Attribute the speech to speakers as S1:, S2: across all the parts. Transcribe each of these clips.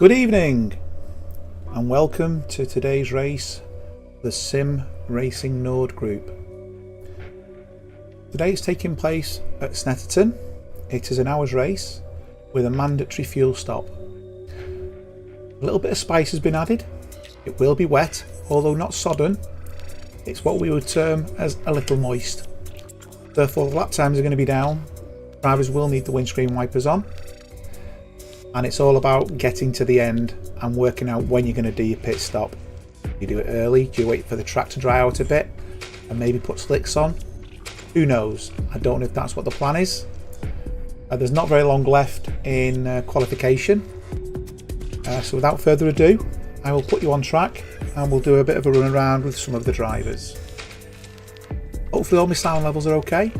S1: Good evening and welcome to today's race, the Sim Racing Nord Group. Today it's taking place at Snetterton. It is an hour's race with a mandatory fuel stop. A little bit of spice has been added. It will be wet, although not sodden. It's what we would term as a little moist. Therefore the lap times are going to be down. Drivers will need the windscreen wipers on. And it's all about getting to the end and working out when you're going to do your pit stop. Do you do it early? Do you wait for the track to dry out a bit and maybe put slicks on? Who knows? I don't know if that's what the plan is. There's not very long left in qualification. So without further ado, I will put you on track and we'll do a bit of a run around with some of the drivers. Hopefully all my sound levels are okay.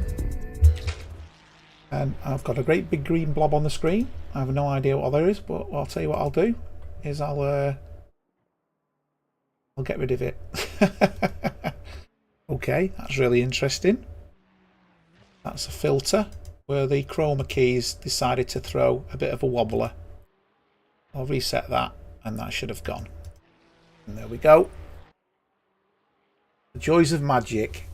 S1: And I've got a great big green blob on the screen. I have no idea what there is, but I'll tell you what I'll do is I'll get rid of it. Okay, that's really interesting. That's a filter where the chroma keys decided to throw a bit of a wobbler. I'll reset that and that should have gone. And there we go. The joys of magic.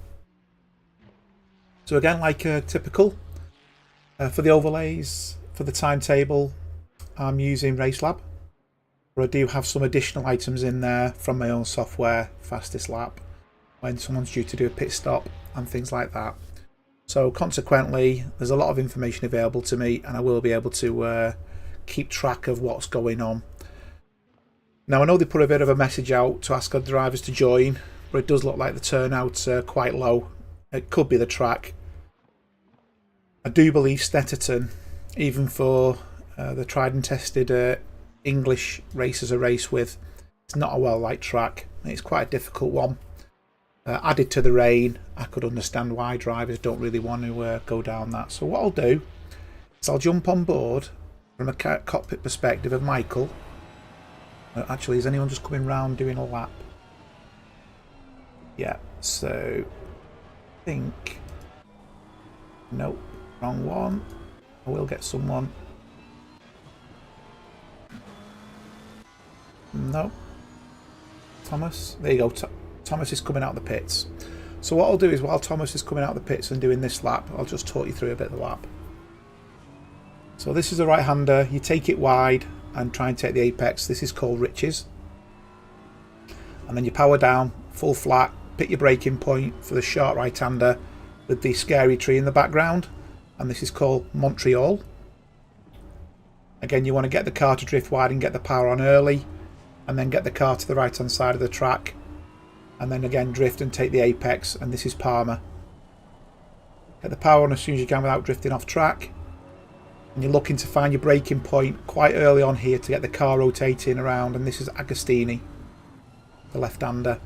S1: So again, like typical, for the overlays, for the timetable, I'm using RaceLab, but I do have some additional items in there from my own software, fastest lap, when someone's due to do a pit stop and things like that. So consequently, there's a lot of information available to me and I will be able to keep track of what's going on. Now I know they put a bit of a message out to ask our drivers to join, but it does look like the turnout's quite low. It could be the track. I do believe Snetterton, even for the tried and tested English racers I race with, it's not a well-liked track. It's quite a difficult one. Added to the rain, I could understand why drivers don't really want to go down that. So what I'll do is I'll jump on board from a cockpit perspective of Michael. Actually, is anyone just coming round doing a lap? Yeah, so I think... Nope, wrong one. I will get someone. No. Thomas. There you go. Thomas is coming out the pits. So what I'll do is while Thomas is coming out the pits and doing this lap, I'll just talk you through a bit of the lap. So this is a right-hander. You take it wide and try and take the apex. This is called Riches. And then you power down, full flat, pick your braking point for the short right-hander with the scary tree in the background. And this is called Montreal. Again, you want to get the car to drift wide and get the power on early, and then get the car to the right hand side of the track, and then again drift and take the apex, and this is Palmer. Get the power on as soon as you can without drifting off track, and you're looking to find your braking point quite early on here to get the car rotating around, and this is Agostini, the left-hander,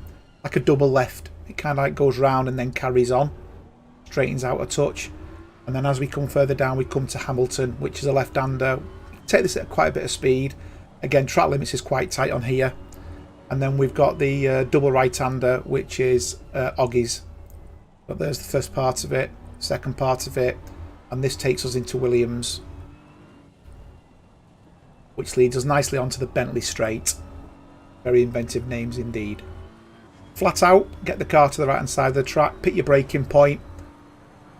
S1: like a double left. It kind of like goes round and then carries on, straightens out a touch. And then as we come further down, we come to Hamilton, which is a left-hander. Take this at quite a bit of speed. Again, track limits is quite tight on here. And then we've got the double right-hander, which is Oggy's. But there's the first part of it, second part of it, and this takes us into Williams, which leads us nicely onto the Bentley Straight. Very inventive names indeed. Flat out, get the car to the right-hand side of the track, pick your braking point,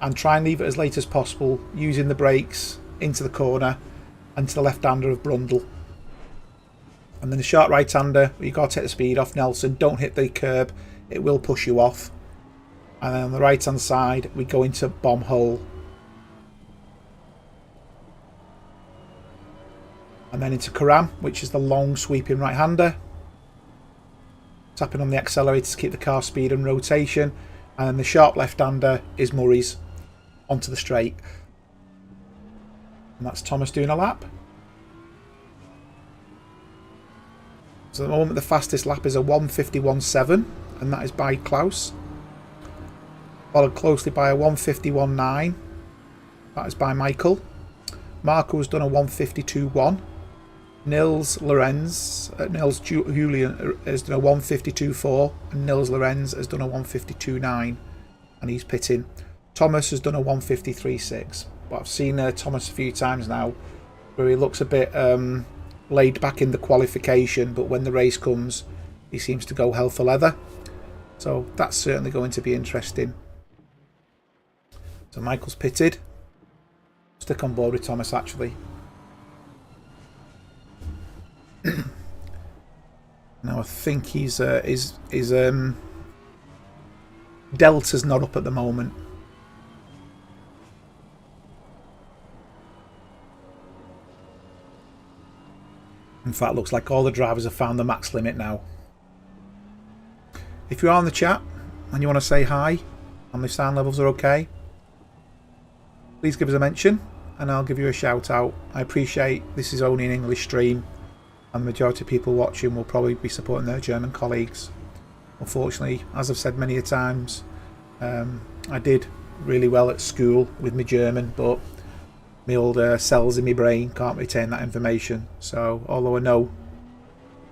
S1: and try and leave it as late as possible using the brakes into the corner and to the left-hander of Brundle. And then the short right-hander, you've got to take the speed off Nelson. Don't hit the curb, it will push you off. And then on the right-hand side, we go into Bomb Hole. And then into Karam, which is the long sweeping right-hander. Tapping on the accelerator to keep the car speed and rotation. And then the sharp left-hander is Murray's onto the straight. And that's Thomas doing a lap. So at the moment the fastest lap is a 1:51.7, and that is by Klaus. Followed closely by a 1:51.9. That is by Michael. Marco has done a 1:52.1. Nils Julian has done a 1:52.4, and Nils Lorenz has done a 1:52.9, and he's pitting. Thomas has done a 1:53.6, but I've seen Thomas a few times now where he looks a bit laid back in the qualification, but when the race comes, he seems to go hell for leather. So that's certainly going to be interesting. So Michael's pitted. Stick on board with Thomas, actually. Now I think his delta's not up at the moment. In fact, looks like all the drivers have found the max limit now. If you are on the chat and you want to say hi and the sound levels are okay, please give us a mention and I'll give you a shout out. I appreciate this is only an English stream and the majority of people watching will probably be supporting their German colleagues. Unfortunately, as I've said many a times, I did really well at school with my German, but my old cells in my brain can't retain that information. So although I know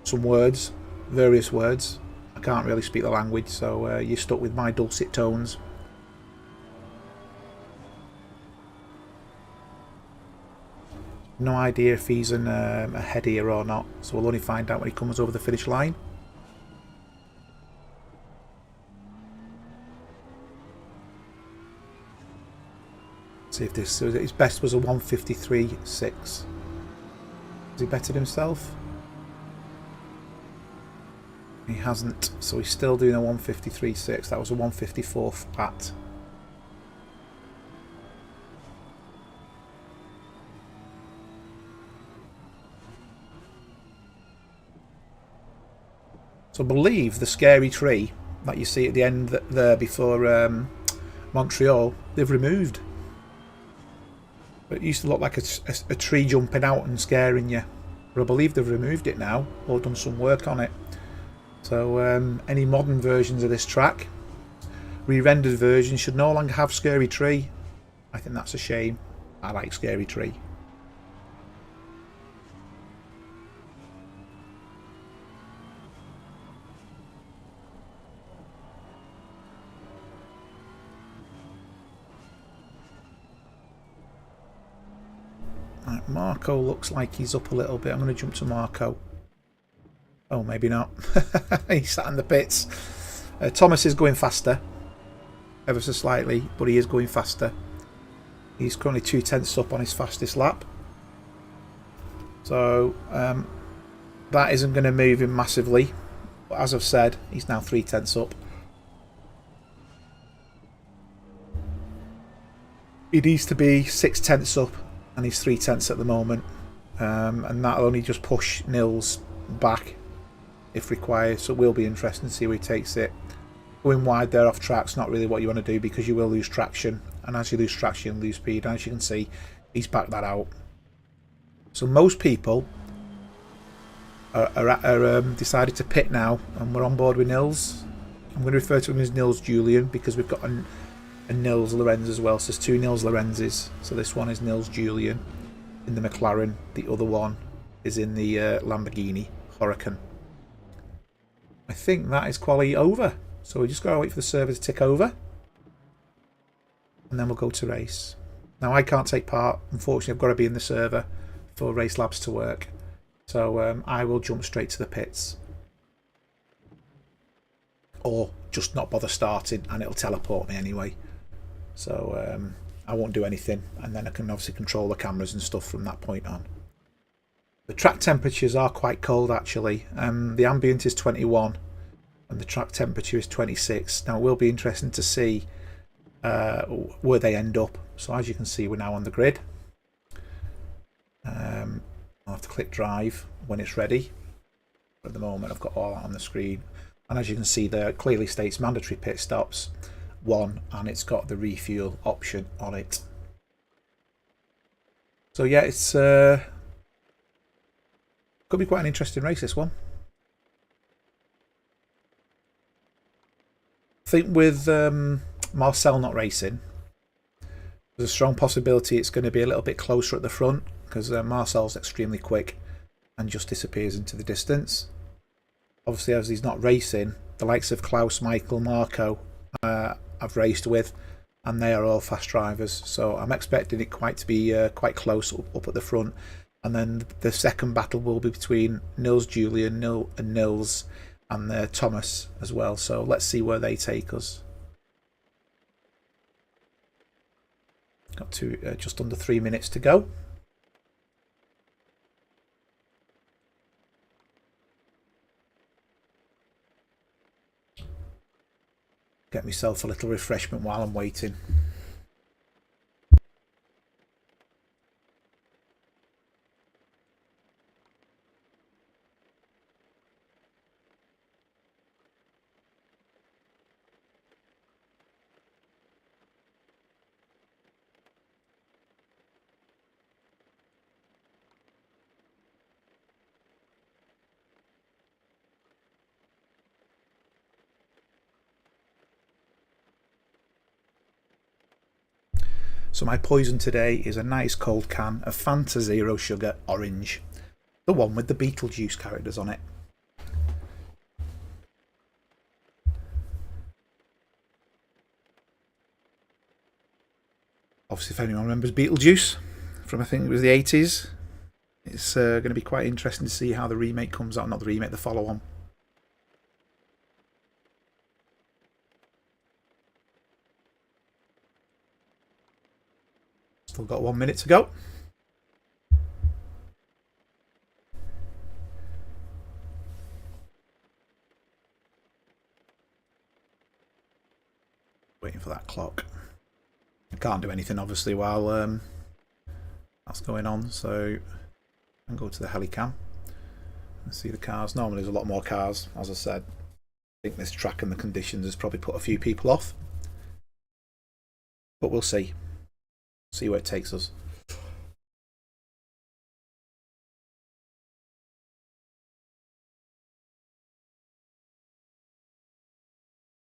S1: some words, various words, I can't really speak the language, so you're stuck with my dulcet tones. No idea if he's ahead here or not, so we'll only find out when he comes over the finish line. See if this, so his best was a 1:53.6. Has he bettered himself? He hasn't, so he's still doing a 1:53.6. That was a 1:54 flat. So I believe the scary tree that you see at the end there before Montreal, they've removed. It used to look like a tree jumping out and scaring you. But I believe they've removed it now, or done some work on it. So any modern versions of this track, re-rendered versions, should no longer have Scary Tree. I think that's a shame. I like Scary Tree. Right, Marco looks like he's up a little bit. I'm going to jump to Marco. Oh, maybe not. He's sat in the pits. Thomas is going faster, ever so slightly, but he is going faster. He's currently 2/10 up on his fastest lap. So that isn't going to move him massively. But as I've said, he's now 3/10 up. He needs to be 6/10 up, and he's 3/10 at the moment. And that'll only just push Nils back if required, so it will be interesting to see where he takes it. Going wide there off track's not really what you want to do because you will lose traction, and as you lose traction you lose speed, and as you can see he's backed that out. So most people are decided to pit now, and we're on board with Nils. I'm going to refer to him as Nils Julian because we've got a Nils Lorenz as well, so there's two Nils Lorenzes. So this one is Nils Julian in the McLaren, the other one is in the Lamborghini Huracan. I think that is quali over, so we just got to wait for the server to tick over and then we'll go to race. Now I can't take part, unfortunately. I've got to be in the server for Race Labs to work, so I will jump straight to the pits or just not bother starting and it'll teleport me anyway, so I won't do anything, and then I can obviously control the cameras and stuff from that point on. The track temperatures are quite cold actually. The ambient is 21 and the track temperature is 26. Now it will be interesting to see where they end up. So as you can see, we're now on the grid. I'll have to click drive when it's ready. At the moment I've got all that on the screen, and as you can see there, it clearly states mandatory pit stops 1, and it's got the refuel option on it. So yeah, it's could be quite an interesting race, this one. I think with Marcel not racing, there's a strong possibility it's going to be a little bit closer at the front because Marcel's extremely quick and just disappears into the distance. Obviously, as he's not racing, the likes of Klaus, Michael, Marco I've raced with, and they are all fast drivers. So I'm expecting it to be quite close up at the front. And then the second battle will be between Nils Julian and Nils and Thomas as well. So let's see where they take us. Got to just under 3 minutes to go. Get myself a little refreshment while I'm waiting. So my poison today is a nice cold can of Fanta Zero Sugar Orange. The one with the Beetlejuice characters on it. Obviously, if anyone remembers Beetlejuice from, I think it was the 80s, it's going to be quite interesting to see how the remake comes out. Not the remake, the follow-on. Still got 1 minute to go. Waiting for that clock. I can't do anything obviously while that's going on, so I can go to the helicam and see the cars. Normally there's a lot more cars, as I said. I think this track and the conditions has probably put a few people off, but we'll see. See where it takes us.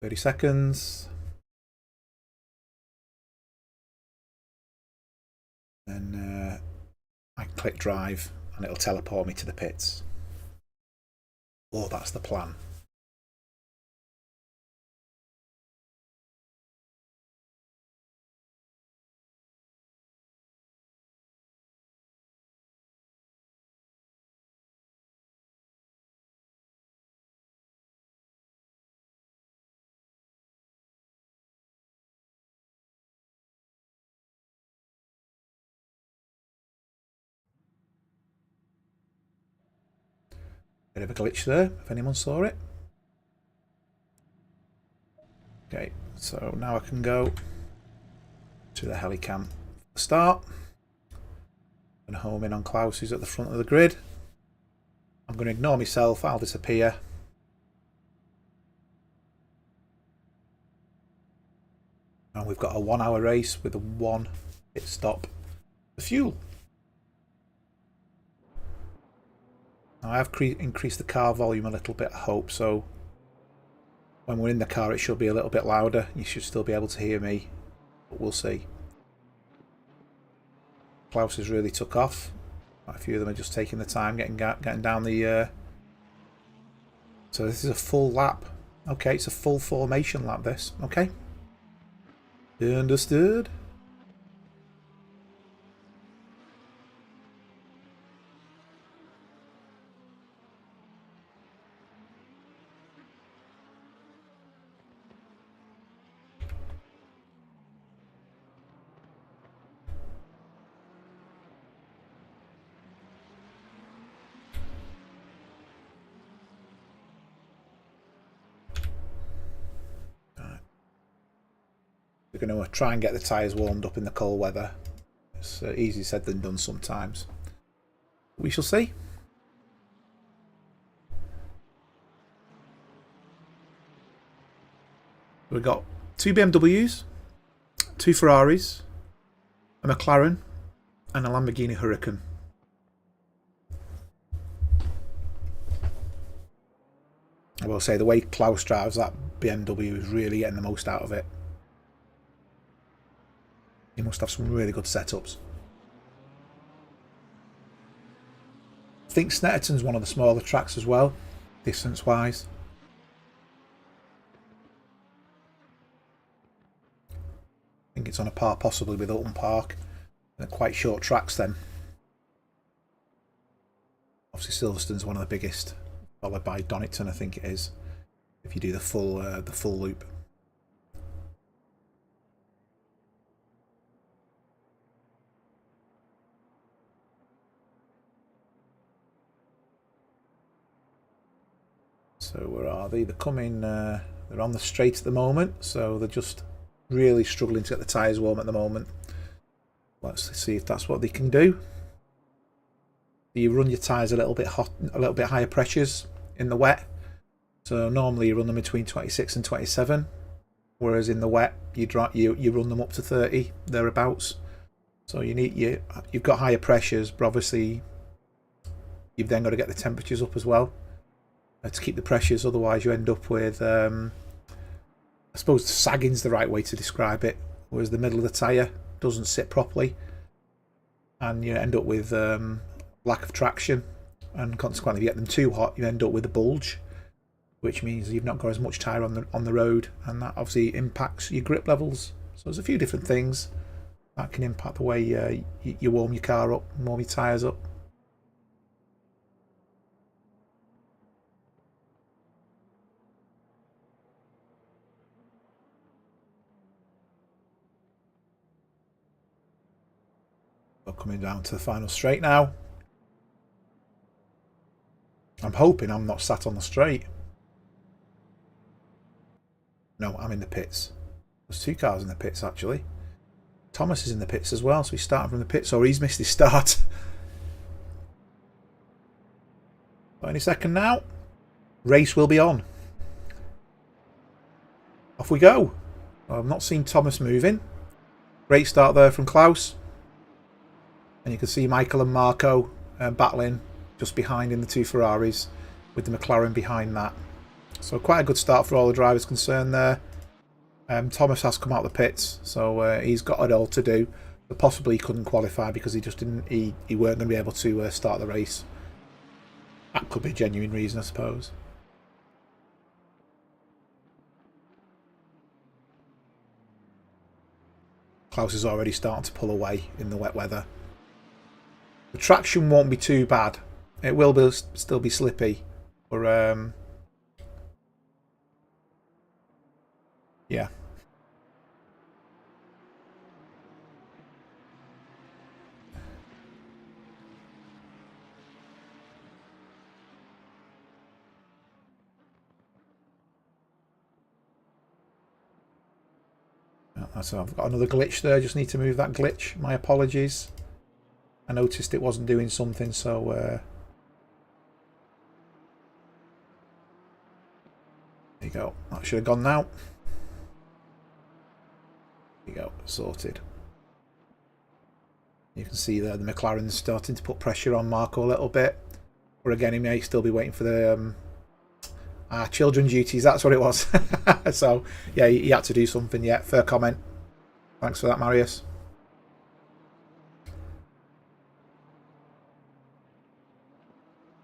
S1: "30 seconds. Then I can click drive and it'll teleport me to the pits. Oh, that's the plan. Bit of a glitch there, if anyone saw it. Okay, so now I can go to the helicam. Start. And home in on Klaus, who's at the front of the grid. I'm going to ignore myself, I'll disappear. And we've got a 1 hour race with a 1 pit stop for fuel. Now I have increased the car volume a little bit, I hope, so when we're in the car it should be a little bit louder. You should still be able to hear me, but we'll see. Klaus has really took off. Quite a few of them are just taking the time getting down the... So this is a full lap. Okay, it's a full formation lap, this. Okay. Understood. We're going to try and get the tyres warmed up in the cold weather. It's easier said than done sometimes. We shall see. We've got 2 BMWs, 2 Ferraris, a McLaren and a Lamborghini Huracan. I will say the way Klaus drives that BMW is really getting the most out of it. He must have some really good setups. I think Snetterton's one of the smaller tracks as well, distance wise. I think it's on a par possibly with Alton Park. They're quite short tracks then. Obviously Silverstone's one of the biggest, followed by Donington, I think it is, if you do the full loop. So where are they? They're coming, they're on the straight at the moment, so they're just really struggling to get the tyres warm at the moment. Let's see if that's what they can do. You run your tyres a little bit hot, a little bit higher pressures in the wet. So normally you run them between 26 and 27, whereas in the wet you run them up to 30 thereabouts. So you've got higher pressures, but obviously you've then got to get the temperatures up as well to keep the pressures. Otherwise you end up with, I suppose sagging's the right way to describe it, whereas the middle of the tyre doesn't sit properly, and you end up with lack of traction, and consequently if you get them too hot you end up with a bulge, which means you've not got as much tyre on the road, and that obviously impacts your grip levels. So there's a few different things that can impact the way you warm your car up, warm your tyres up. We're coming down to the final straight now. I'm hoping I'm not sat on the straight. No, I'm in the pits. There's two cars in the pits actually. Thomas is in the pits as well, so he's starting from the pits, or he's missed his start. But any second now, race will be on. Off we go. I've not seen Thomas moving. Great start there from Klaus. And you can see Michael and Marco battling just behind in the two Ferraris, with the McLaren behind that. So quite a good start for all the drivers concerned there. Thomas has come out of the pits, so he's got it all to do. But possibly he couldn't qualify because he just didn't. He weren't going to be able to start the race. That could be a genuine reason, I suppose. Klaus is already starting to pull away in the wet weather. The traction won't be too bad. It will still be slippy, but yeah. So I've got another glitch there. Just need to move that glitch. My apologies. I noticed it wasn't doing something, so there you go. That should have gone now. There you go, sorted. You can see there the McLaren's starting to put pressure on Marco a little bit. Or again, he may still be waiting for the children duties. That's what it was. So yeah, he had to do something. Yeah, fair comment. Thanks for that, Marius.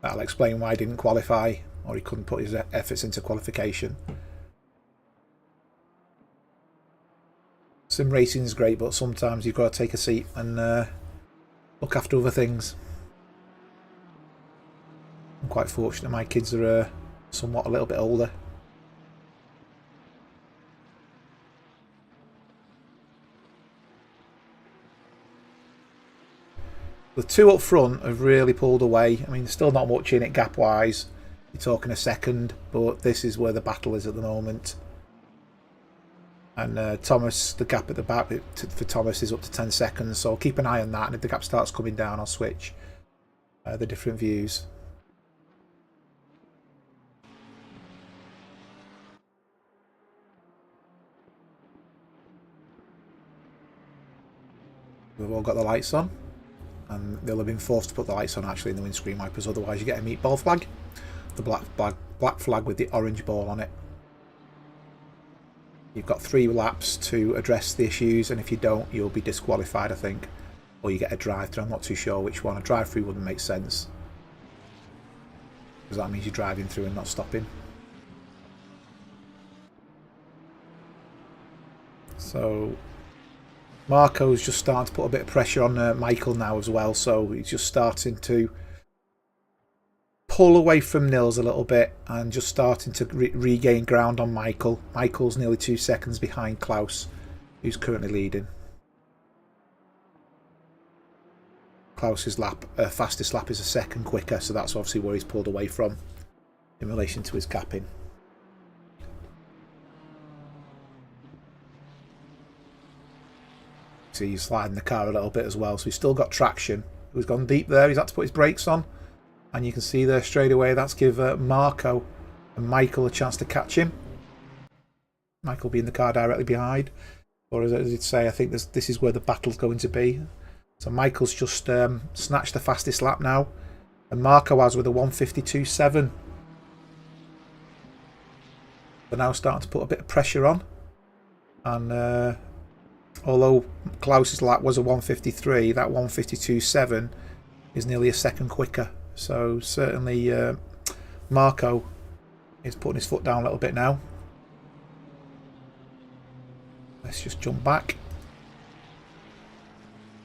S1: That'll explain why he didn't qualify, or he couldn't put his efforts into qualification. Sim racing is great, but sometimes you've got to take a seat and look after other things. I'm quite fortunate my kids are somewhat a little bit older. The two up front have really pulled away. I mean, there's still not much in it gap-wise. You're talking a second, but this is where the battle is at the moment. And Thomas, the gap at the back for Thomas is up to 10 seconds, so I'll keep an eye on that, and if the gap starts coming down, I'll switch the different views. We've all got the lights on. And they'll have been forced to put the lights on actually in the windscreen wipers, otherwise you get a meatball flag. The black flag with the orange ball on it. You've got 3 laps to address the issues, and if you don't, you'll be disqualified, I think. Or you get a drive-through, I'm not too sure which one. A drive-through wouldn't make sense, because that means you're driving through and not stopping. So Marco's just starting to put a bit of pressure on Michael now as well, so he's just starting to pull away from Nils a little bit and just starting to regain ground on Michael. Michael's nearly 2 seconds behind Klaus, who's currently leading. Klaus's lap, fastest lap is a second quicker, so that's obviously where he's pulled away from in relation to his gapping. So he's sliding the car a little bit as well, so he's still got traction. He's gone deep there, he's had to put his brakes on, and you can see there straight away that's give Marco and Michael a chance to catch him. Michael being the car directly behind, or as I did say, I think this is where the battle's going to be. So Michael's just snatched the fastest lap now, and Marco has with a 1:52.7. They're now starting to put a bit of pressure on, and although Klaus's lap was a 1:53, that 1:52.7 is nearly a second quicker. So certainly Marco is putting his foot down a little bit now. Let's just jump back.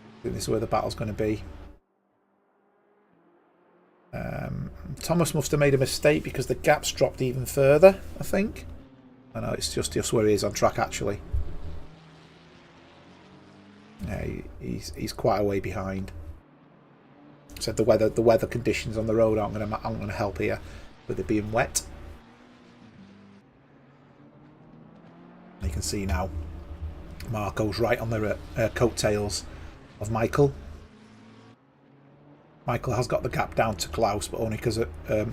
S1: I think this is where the battle's going to be. Thomas must have made a mistake because the gap's dropped even further, I think. I know it's just where he is on track actually. Yeah, he's quite a way behind. So the weather conditions on the road aren't going to help here with it being wet. You can see now Marco's right on the coattails of Michael. Michael has got the gap down to Klaus, but only because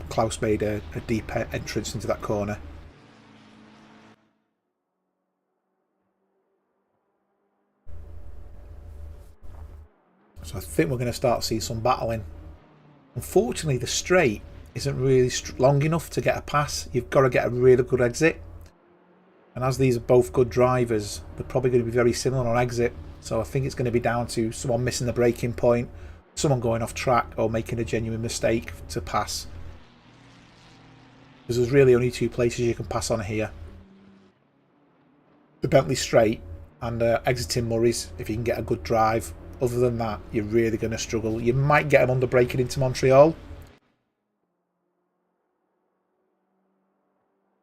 S1: Klaus made a deep entrance into that corner. So I think we're going to start to see some battling. Unfortunately, the straight isn't really long enough to get a pass. You've got to get a really good exit. And as these are both good drivers, they're probably going to be very similar on exit. So I think it's going to be down to someone missing the braking point, someone going off track, or making a genuine mistake to pass. Because there's really only two places you can pass on here. The Bentley straight and exiting Murray's if you can get a good drive. Other than that, you're really going to struggle. You might get him under braking into Montreal.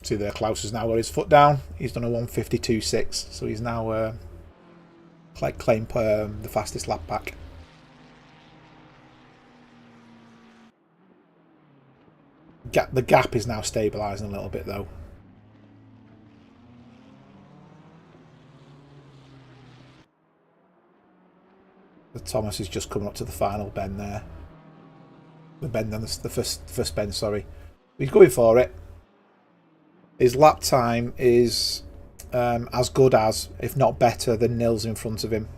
S1: See there, Klaus has now got his foot down. He's done a 1:52.6, so he's now claimed the fastest lap back. The gap is now stabilising a little bit though. The Thomas is just coming up to the final bend there. The bend on the first bend, sorry. He's going for it. His lap time is as good as, if not better, than Nils in front of him.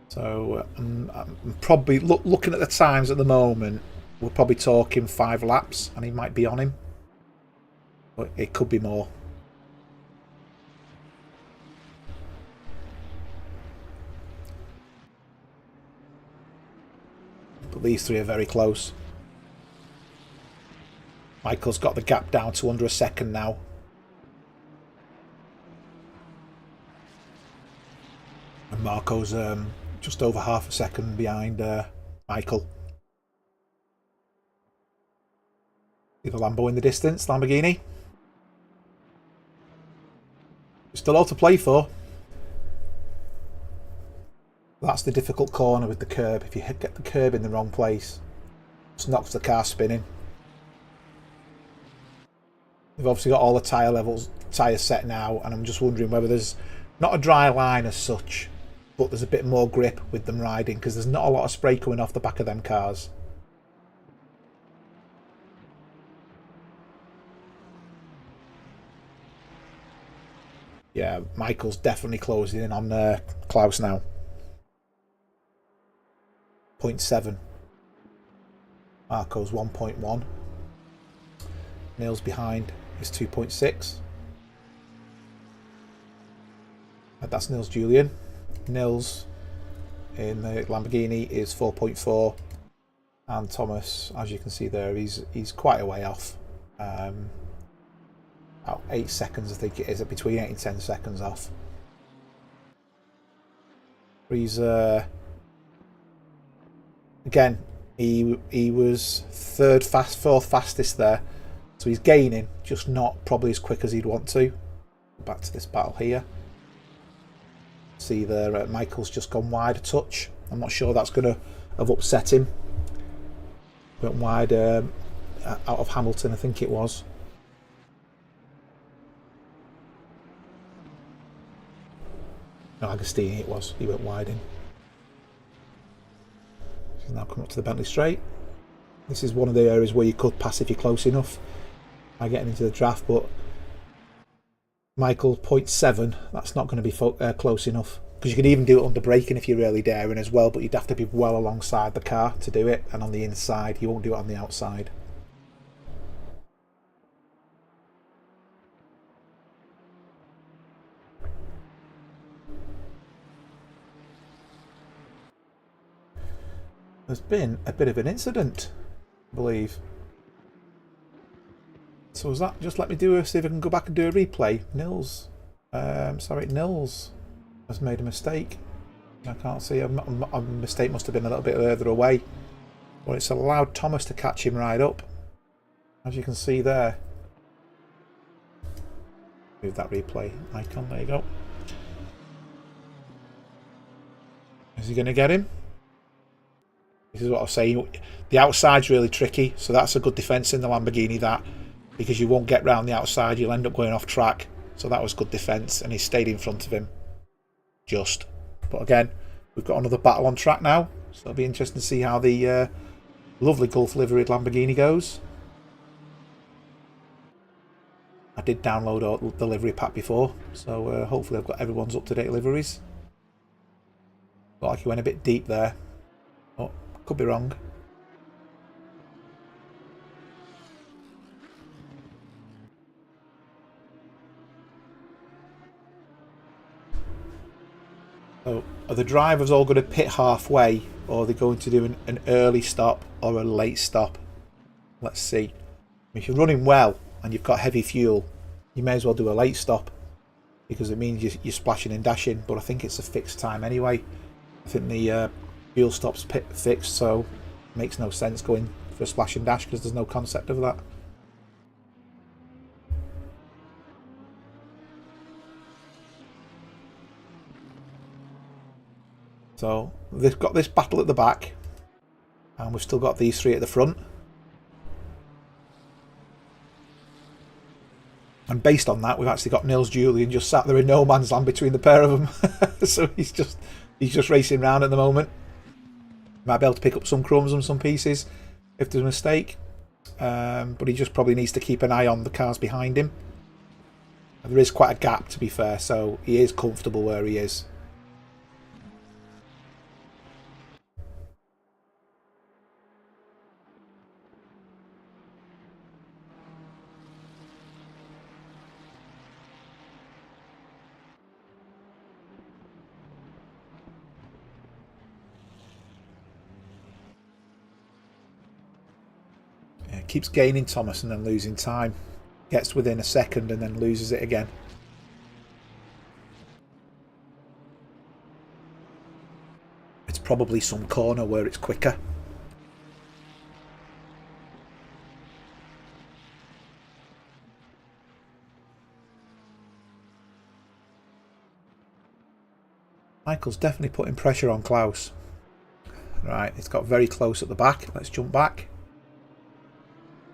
S1: So I'm probably looking at the times at the moment. We're probably talking 5 laps, and he might be on him, but it could be more. But these three are very close. Michael's got the gap down to under a second now. And Marco's just over half a second behind Michael. See the Lambo in the distance, Lamborghini. Still all to play for. That's the difficult corner with the curb. If you get the curb in the wrong place, it knocks the car spinning. They've obviously got all the tyres set now, and I'm just wondering whether there's not a dry line as such, but there's a bit more grip with them riding, because there's not a lot of spray coming off the back of them cars. Yeah, Michael's definitely closing in on Klaus now. 0.7. Marco's 1.1. Nils behind is 2.6. That's Nils Julian. Nils in the Lamborghini is 4.4, and Thomas, as you can see there, he's quite a way off. About 8 seconds, I think it is, between 8 and 10 seconds off. He's again, He was fourth fastest there. So he's gaining, just not probably as quick as he'd want to. Back to this battle here. See there, Michael's just gone wide a touch. I'm not sure that's going to have upset him. Went wide out of Hamilton, I think it was. No, Agostini it was. He went wide in. He's now coming up to the Bentley Straight. This is one of the areas where you could pass if you're close enough by getting into the draft, but Michael 0.7, that's not going to be close enough, because you can even do it under braking if you're really daring as well, but you'd have to be well alongside the car to do it, and on the inside. You won't do it on the outside. There's been a bit of an incident, I believe. So is that just let me see if I can go back and do a replay. Nils has made a mistake. I can't see. A mistake must have been a little bit further away, but it's allowed Thomas to catch him right up, as you can see there. Move that replay icon. There you go. Is he going to get him? This is what I was saying. The outside's really tricky, so that's a good defence in the Lamborghini, that, because you won't get round the outside, you'll end up going off track. So that was good defence, and he stayed in front of him. Just. But again, we've got another battle on track now, so it'll be interesting to see how the lovely Gulf liveried Lamborghini goes. I did download the livery pack before, so hopefully I've got everyone's up-to-date liveries. Looked like he went a bit deep there. Oh, could be wrong. So are the drivers all going to pit halfway, or are they going to do an early stop or a late stop? Let's see. If you're running well and you've got heavy fuel, you may as well do a late stop, because it means you're splashing and dashing, but I think it's a fixed time anyway. I think the fuel stop's fixed, so it makes no sense going for a splash and dash, because there's no concept of that. So they've got this battle at the back, and we've still got these three at the front. And based on that, we've actually got Nils Julian just sat there in no man's land between the pair of them. So he's just racing around at the moment. Might be able to pick up some crumbs and some pieces if there's a mistake, but he just probably needs to keep an eye on the cars behind him. There is quite a gap, to be fair, so he is comfortable where he is. Keeps gaining Thomas and then losing time. Gets within a second and then loses it again. It's probably some corner where it's quicker. Michael's definitely putting pressure on Klaus. Right, it's got very close at the back. Let's jump back.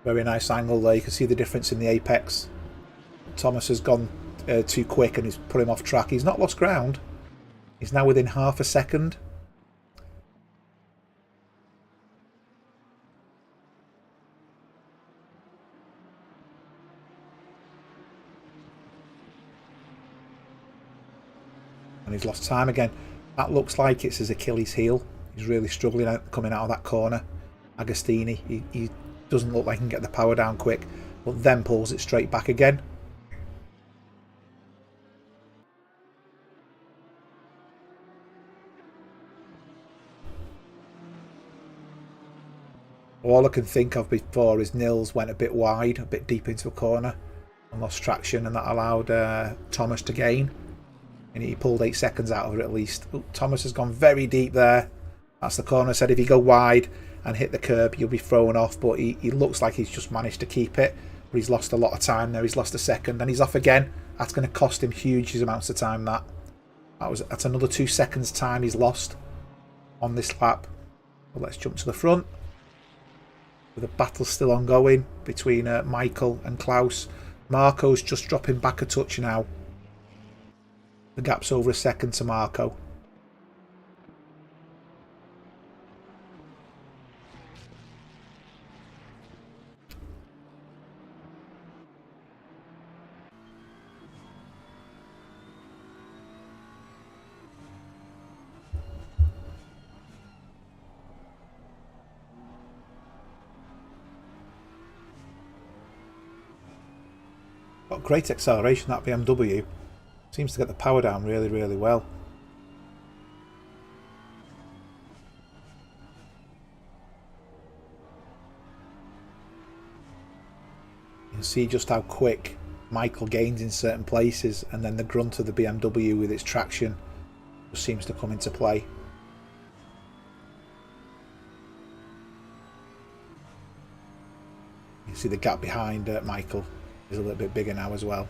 S1: Very nice angle there. You can see the difference in the apex. Thomas has gone too quick and he's put him off track. He's not lost ground. He's now within half a second. And he's lost time again. That looks like it's his Achilles heel. He's really struggling coming out of that corner. Agostini, he doesn't look like he can get the power down quick, but then pulls it straight back again. All I can think of before is Nils went a bit wide, a bit deep into a corner, and lost traction, and that allowed Thomas to gain. And he pulled 8 seconds out of it at least. Ooh, Thomas has gone very deep there. That's the corner I said if you go wide, and hit the curb, you'll be thrown off, but he looks like he's just managed to keep it. But he's lost a lot of time there. He's lost a second, and he's off again. That's going to cost him huge amounts of time. That's another 2 seconds time he's lost on this lap. Well, let's jump to the front. With the battle still ongoing between Michael and Klaus. Marco's just dropping back a touch now. The gap's over a second to Marco. Got great acceleration, that BMW. Seems to get the power down really, really well. You can see just how quick Michael gains in certain places, and then the grunt of the BMW with its traction just seems to come into play. You see the gap behind Michael is a little bit bigger now as well.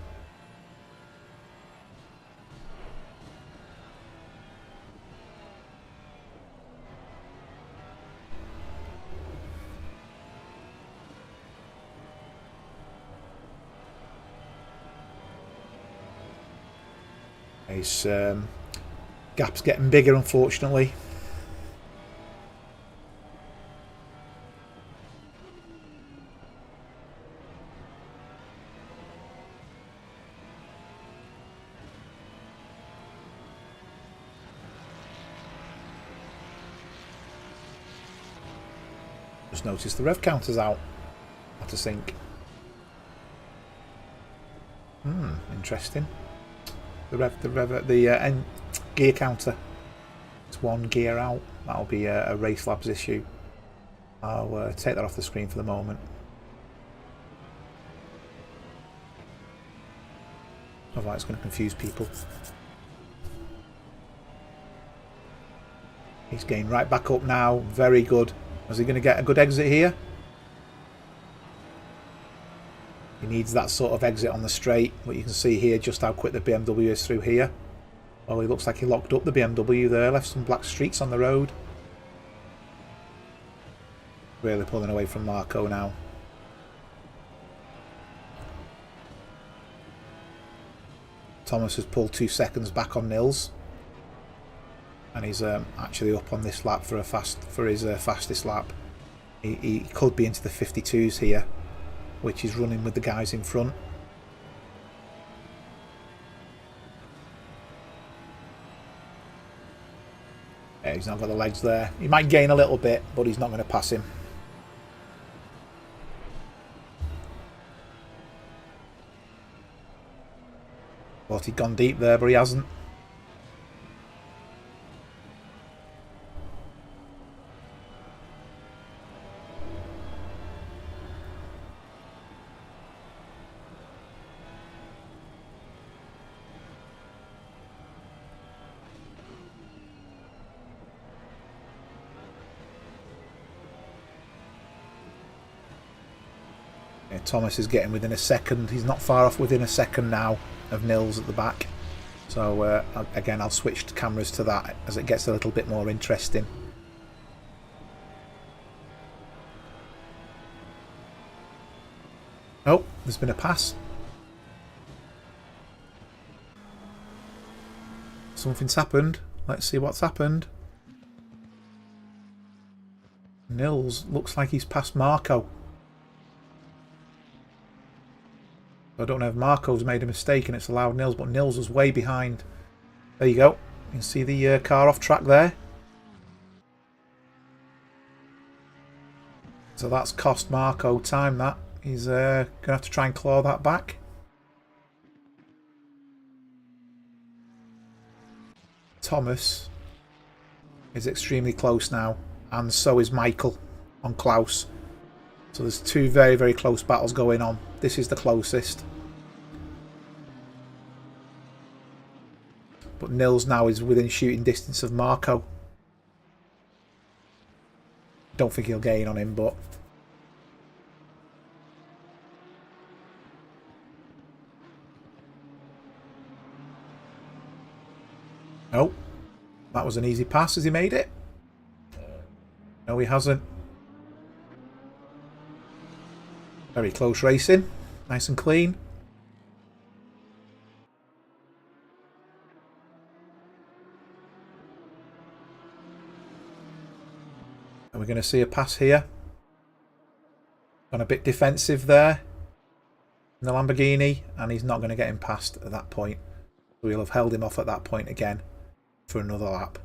S1: His gap's getting bigger, unfortunately. Just noticed the rev counter's out. Out of sync. Interesting. The gear counter. It's one gear out. That'll be a Race Labs issue. I'll take that off the screen for the moment. Otherwise it's going to confuse people. He's getting right back up now. Very good. Is he going to get a good exit here? He needs that sort of exit on the straight, but you can see here just how quick the BMW is through here. Oh, he looks like he locked up the BMW there, left some black streaks on the road. Really pulling away from Marco now. Thomas has pulled 2 seconds back on Nils. And he's actually up on this lap for his fastest lap. He could be into the 52s here, which is running with the guys in front. Yeah, he's not got the legs there. He might gain a little bit, but he's not going to pass him. Thought he'd gone deep there, but he hasn't. Thomas is getting within a second. He's not far off within a second now of Nils at the back. So again, I'll switch the cameras to that as it gets a little bit more interesting. Oh, there's been a pass. Something's happened. Let's see what's happened. Nils looks like he's passed Marco. I don't know if Marco's made a mistake and it's allowed Nils, but Nils was way behind. There you go. You can see the car off track there. So that's cost Marco time, that. He's going to have to try and claw that back. Thomas is extremely close now, and so is Michael on Klaus. So there's two very, very close battles going on. This is the closest. But Nils now is within shooting distance of Marco. don't think he'll gain on him, but... Oh, that was an easy pass. Has he made it? No, he hasn't. Very close racing. Nice and clean. Are we going to see a pass here? Gone a bit defensive there in the Lamborghini, and he's not going to get him past at that point. So we'll have held him off at that point again for another lap.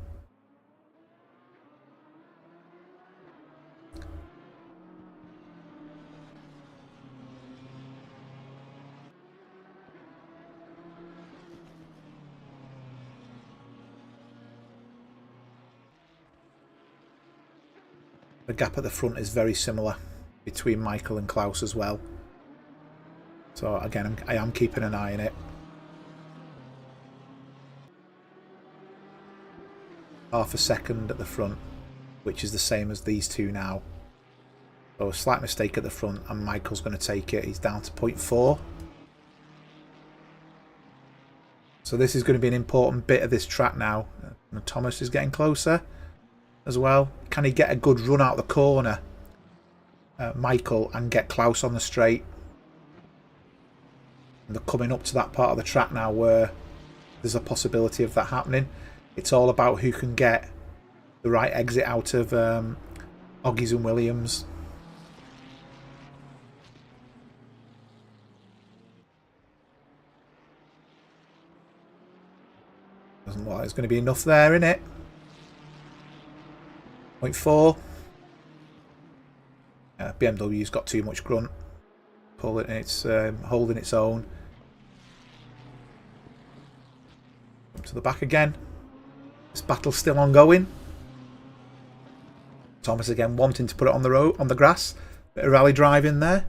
S1: The gap at the front is very similar between Michael and Klaus as well. So again, I am keeping an eye on it. Half a second at the front, which is the same as these two now. So a slight mistake at the front and Michael's going to take it. He's down to 0.4. So this is going to be an important bit of this track now. And Thomas is getting closer as well. Can he get a good run out the corner, Michael, and get Klaus on the straight? And they're coming up to that part of the track now where there's a possibility of that happening. It's all about who can get the right exit out of Oggies and Williams. Doesn't look like there's going to be enough there, innit? 0.4. BMW's got too much grunt. It's holding its own. Up to the back again. This battle's still ongoing. Thomas again wanting to put it on the road, on the grass. Bit of rally drive in there.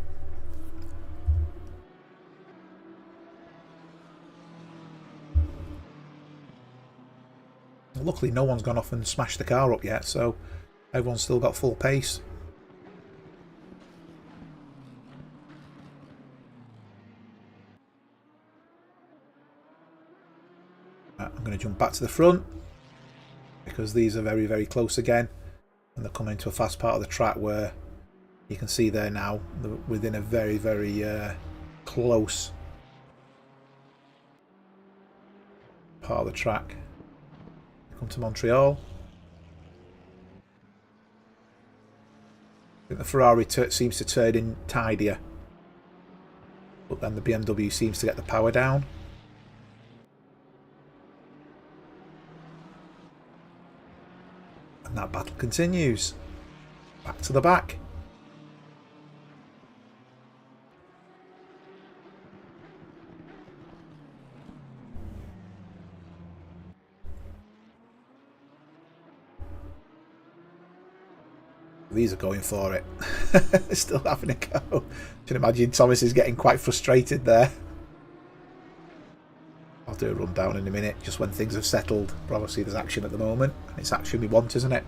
S1: Luckily no one's gone off and smashed the car up yet, so everyone's still got full pace. Right, I'm going to jump back to the front because these are very, very close again, and they're coming into a fast part of the track where you can see there now they're within a very, very close part of the track. Come to Montreal. I think the Ferrari seems to turn in tidier, but then the BMW seems to get the power down. And that battle continues. Back to the back. These are going for it. Still having a go. You can imagine Thomas is getting quite frustrated there. I'll do a rundown in a minute, just when things have settled. But obviously there's action at the moment, and it's action we want, isn't it?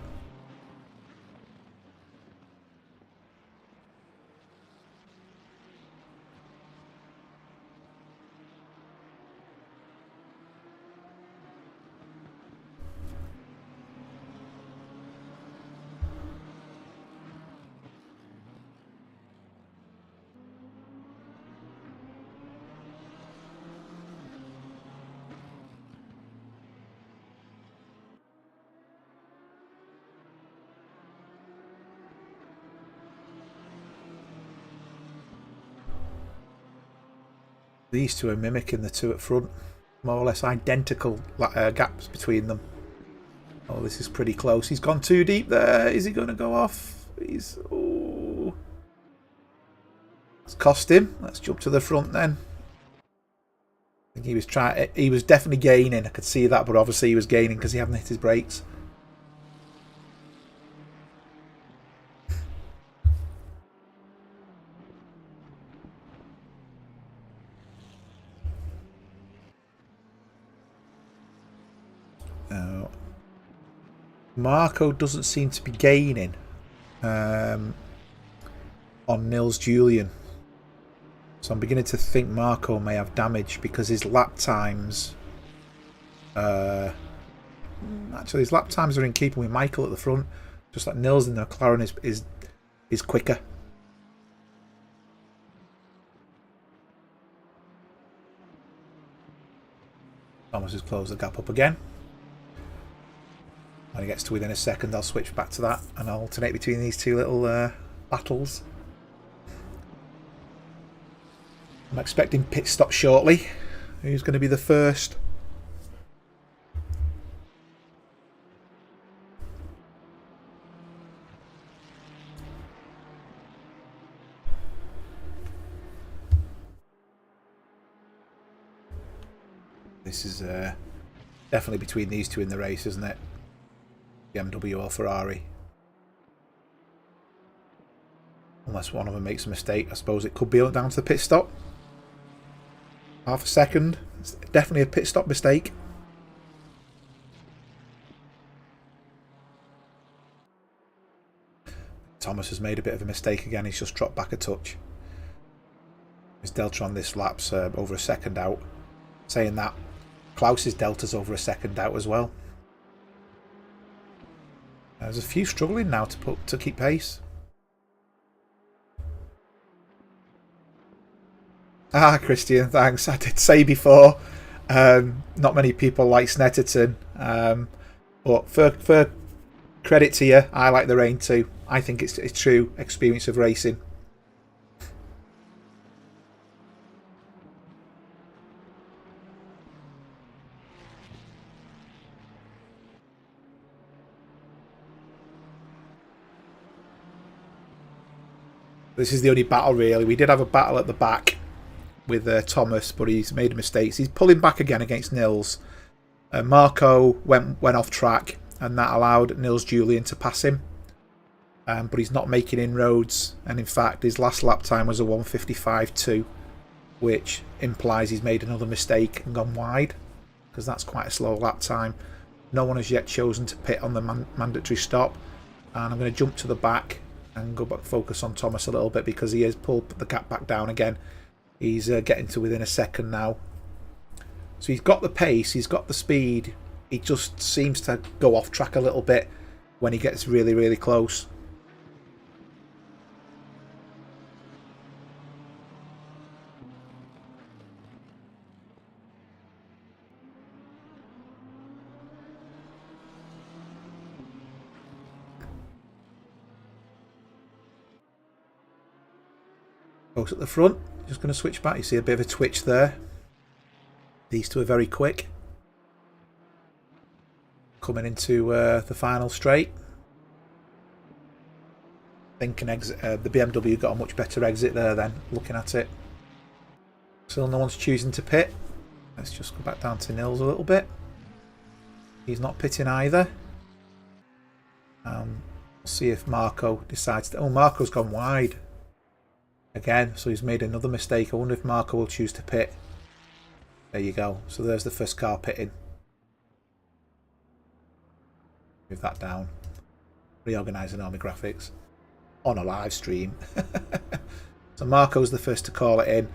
S1: These two are mimicking the two at front. More or less identical gaps between them. Oh, this is pretty close. He's gone too deep there. Is he going to go off? He's... Oh. It's cost him. Let's jump to the front then. I think he was trying... He was definitely gaining. I could see that, but obviously he was gaining because he hadn't hit his brakes. Marco doesn't seem to be gaining. on Nils Julian. So I'm beginning to think Marco may have damage because his lap times... actually, his lap times are in keeping with Michael at the front. Just like Nils in the McLaren is quicker. Thomas has closed the gap up again. When he gets to within a second, I'll switch back to that and I'll alternate between these two little battles. I'm expecting pit stop shortly. Who's going to be the first? This is definitely between these two in the race, isn't it? BMW or Ferrari. Unless one of them makes a mistake. I suppose it could be down to the pit stop. Half a second. It's definitely a pit stop mistake. Thomas has made a bit of a mistake again. He's just dropped back a touch. His delta on this lap's over a second out. Saying that, Klaus's delta's over a second out as well. There's a few struggling now to keep pace. Ah, Christian, thanks. I did say before, not many people like Snetterton, but for credit to you, I like the rain too. I think it's a true experience of racing. This is the only battle really. We did have a battle at the back with Thomas, but he's made mistakes. He's pulling back again against Nils. Marco went off track, and that allowed Nils Julian to pass him. But he's not making inroads, and in fact his last lap time was a 1:55.2, which implies he's made another mistake and gone wide, because that's quite a slow lap time. No one has yet chosen to pit on the mandatory stop, and I'm going to jump to the back and go back, focus on Thomas a little bit, because he has pulled the gap back down again. He's getting to within a second now. So he's got the pace, he's got the speed. He just seems to go off track a little bit when he gets really, really close. Close at the front. Just going to switch back. You see a bit of a twitch there. These two are very quick. Coming into the final straight. Thinking the BMW got a much better exit there then, looking at it. Still no one's choosing to pit. Let's just go back down to Nils a little bit. He's not pitting either. We'll see if Marco decides to... Oh, Marco's gone wide again, so he's made another mistake. I wonder if Marco will choose to pit. There you go. So there's the first car pitting. Move that down. Reorganising all my graphics on a live stream. So Marco's the first to call it in,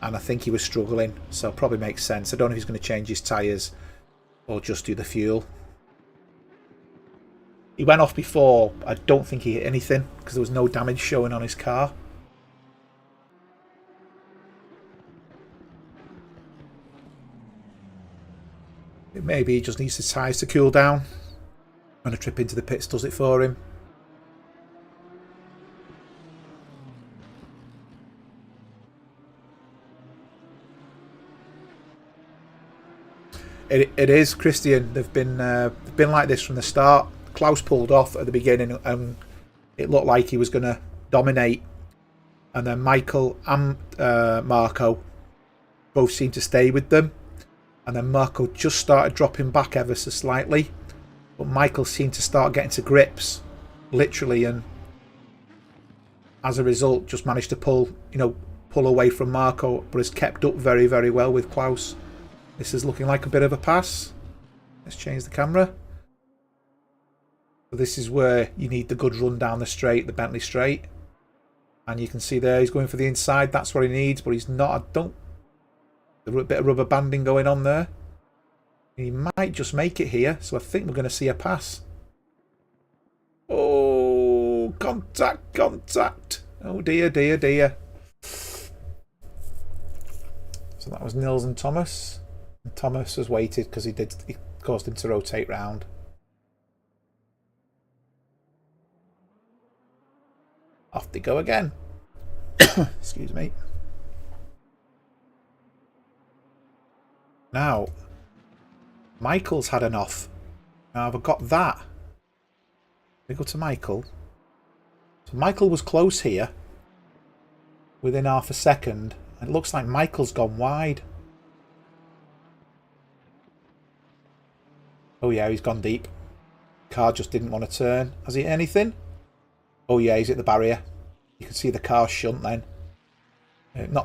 S1: and I think he was struggling, so probably makes sense. I don't know if he's going to change his tyres or just do the fuel. He went off before. I don't think he hit anything because there was no damage showing on his car. Maybe he just needs his tyres to cool down, and a trip into the pits does it for him. It is, Christian. They've been like this from the start. Klaus pulled off at the beginning, and it looked like he was going to dominate, and then Michael and Marco both seemed to stay with them. And then Marco just started dropping back ever so slightly. But Michael seemed to start getting to grips, literally, and as a result just managed to pull away from Marco, but has kept up very, very well with Klaus. This is looking like a bit of a pass. Let's change the camera. So this is where you need the good run down the straight, the Bentley straight. And you can see there he's going for the inside. That's what he needs, but he's not. I don't. There's a bit of rubber banding going on there. He might just make it here, so I think we're going to see a pass. Oh, contact, contact. Oh dear, dear, dear. So that was Nils and Thomas. And Thomas has waited because he caused him to rotate round. Off they go again. Excuse me. Now, Michael's had an off. Now I've got that. We go to Michael. So Michael was close here. Within half a second. And it looks like Michael's gone wide. Oh yeah, he's gone deep. Car just didn't want to turn. Has he hit anything? Oh yeah, he's hit the barrier. You can see the car shunt then.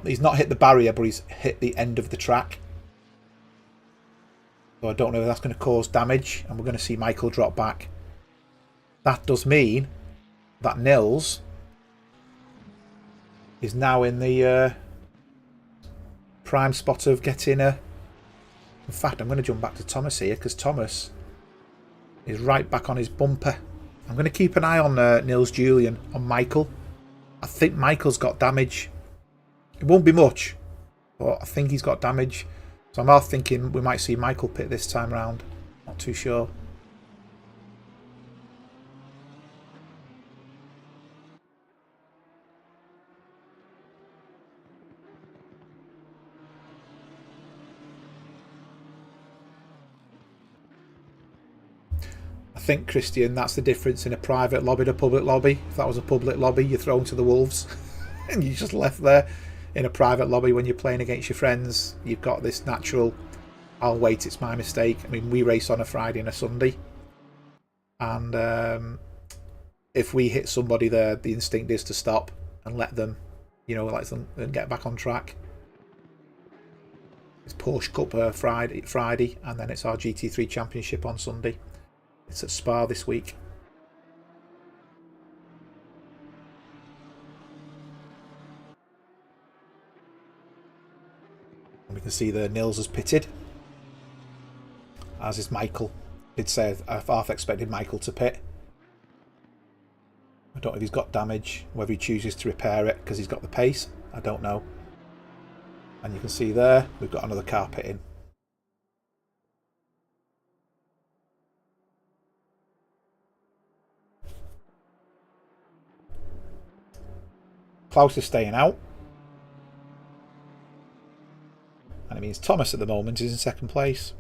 S1: He's not hit the barrier, but he's hit the end of the track. So I don't know if that's going to cause damage, and we're going to see Michael drop back. That does mean that Nils is now in the prime spot of getting a... In fact, I'm going to jump back to Thomas here, because Thomas is right back on his bumper. I'm going to keep an eye on Nils Julian, on Michael. I think Michael's got damage. It won't be much, but I think he's got damage. So I'm half thinking we might see Michael pit this time round. Not too sure. I think, Christian, that's the difference in a private lobby to public lobby. If that was a public lobby, you're thrown to the wolves and you're just left there. In a private lobby, when you're playing against your friends, you've got this natural, I'll wait, it's my mistake. I mean, we race on a Friday and a Sunday. And if we hit somebody there, the instinct is to stop and let them, let them get back on track. It's Porsche Cup Friday, and then it's our GT3 Championship on Sunday. It's at Spa this week. And we can see the Nils has pitted, as is Michael. Did say I've half expected Michael to pit. I don't know if he's got damage, whether he chooses to repair it because he's got the pace. I don't know. And you can see there, we've got another car pitting. Klaus is staying out. And it means Thomas at the moment is in second place.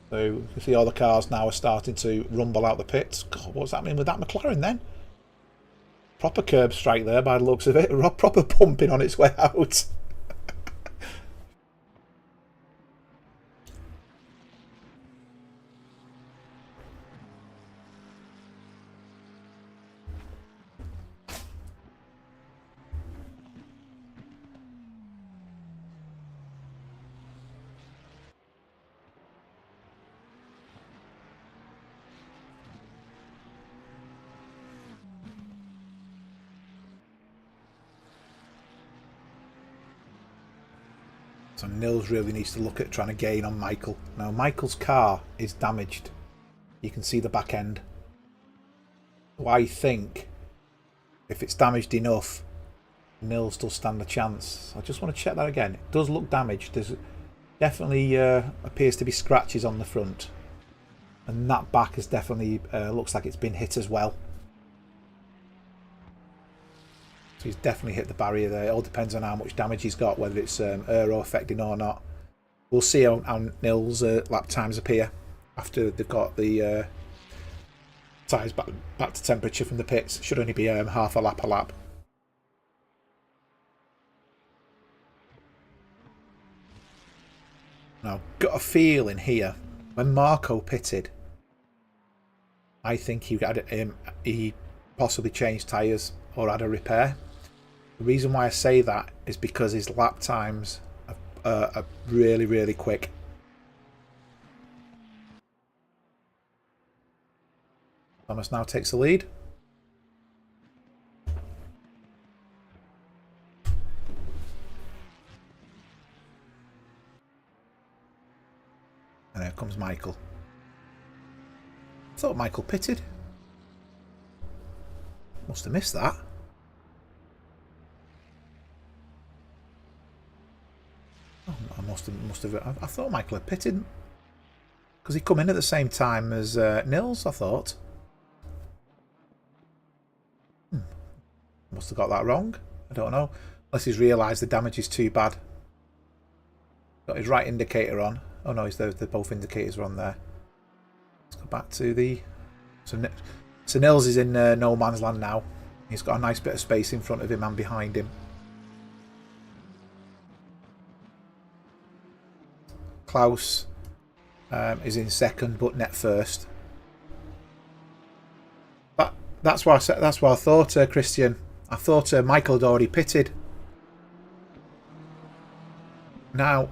S1: So you can see all the cars now are starting to rumble out the pits. God, what's happening with that McLaren then? Proper curb strike there by the looks of it. Proper pumping on its way out. So Nils really needs to look at trying to gain on Michael. Now Michael's car is damaged. You can see the back end. So I think if it's damaged enough, Nils does stand a chance. I just want to check that again. It does look damaged. There's definitely appears to be scratches on the front. And that back is definitely looks like it's been hit as well. So he's definitely hit the barrier there. It all depends on how much damage he's got, whether it's aero affecting or not. We'll see how Nils' lap times appear after they've got the tyres back to temperature from the pits. Should only be half a lap. Now, got a feeling here, when Marco pitted, I think he possibly changed tyres or had a repair. The reason why I say that is because his lap times are really, really quick. Thomas now takes the lead. And here comes Michael. I thought Michael pitted. Must have missed that. Oh, I must have. I thought Michael had pitted because he come in at the same time as Nils. I thought. Must have got that wrong. I don't know. Unless he's realised the damage is too bad. Got his right indicator on. Oh no, they're both indicators are on there. Let's go back to the. So Nils is in no man's land now. He's got a nice bit of space in front of him and behind him. Klaus is in second, but net first. But that's what I thought, Christian. I thought Michael had already pitted. Now,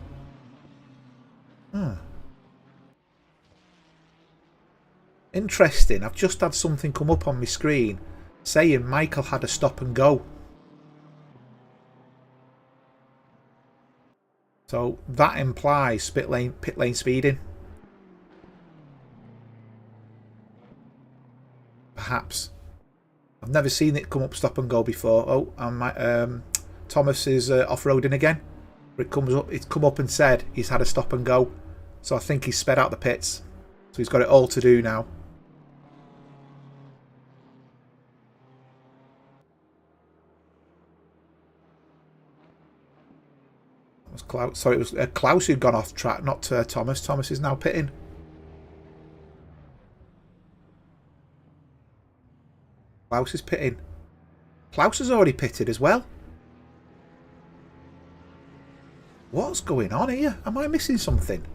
S1: interesting. I've just had something come up on my screen saying Michael had a stop and go. So that implies pit lane speeding. Perhaps. I've never seen it come up stop and go before. Oh, and Thomas is off-roading again. It's come up and said he's had a stop and go. So I think he's sped out the pits. So he's got it all to do now. It was Klaus. Sorry, it was Klaus who'd gone off track, not Thomas. Thomas is now pitting. Klaus is pitting. Klaus has already pitted as well. What's going on here? Am I missing something?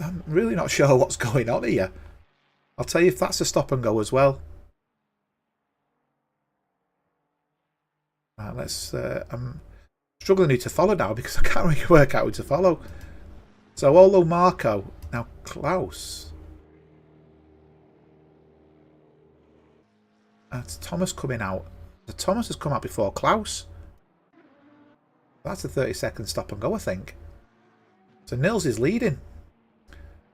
S1: I'm really not sure what's going on here. I'll tell you if that's a stop and go as well. Right, let's. I'm struggling who to follow now because I can't really work out who to follow. So although Marco, now Klaus. That's Thomas coming out. The Thomas has come out before Klaus. That's a 30-second stop and go, I think. So Nils is leading.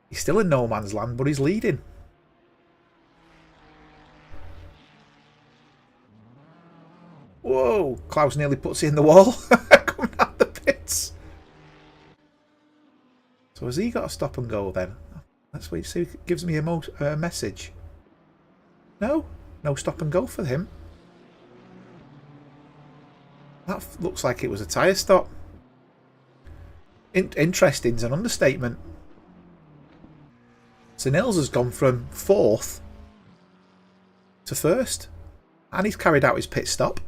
S1: He's still in no man's land, but he's leading. Whoa! Klaus nearly puts it in the wall. Coming out the pits. So has he got a stop and go then? Let's wait, see if he gives me a message. No? No stop and go for him. That looks like it was a tyre stop. Interesting is an understatement. So Nils has gone from 4th to 1st. And he's carried out his pit stop.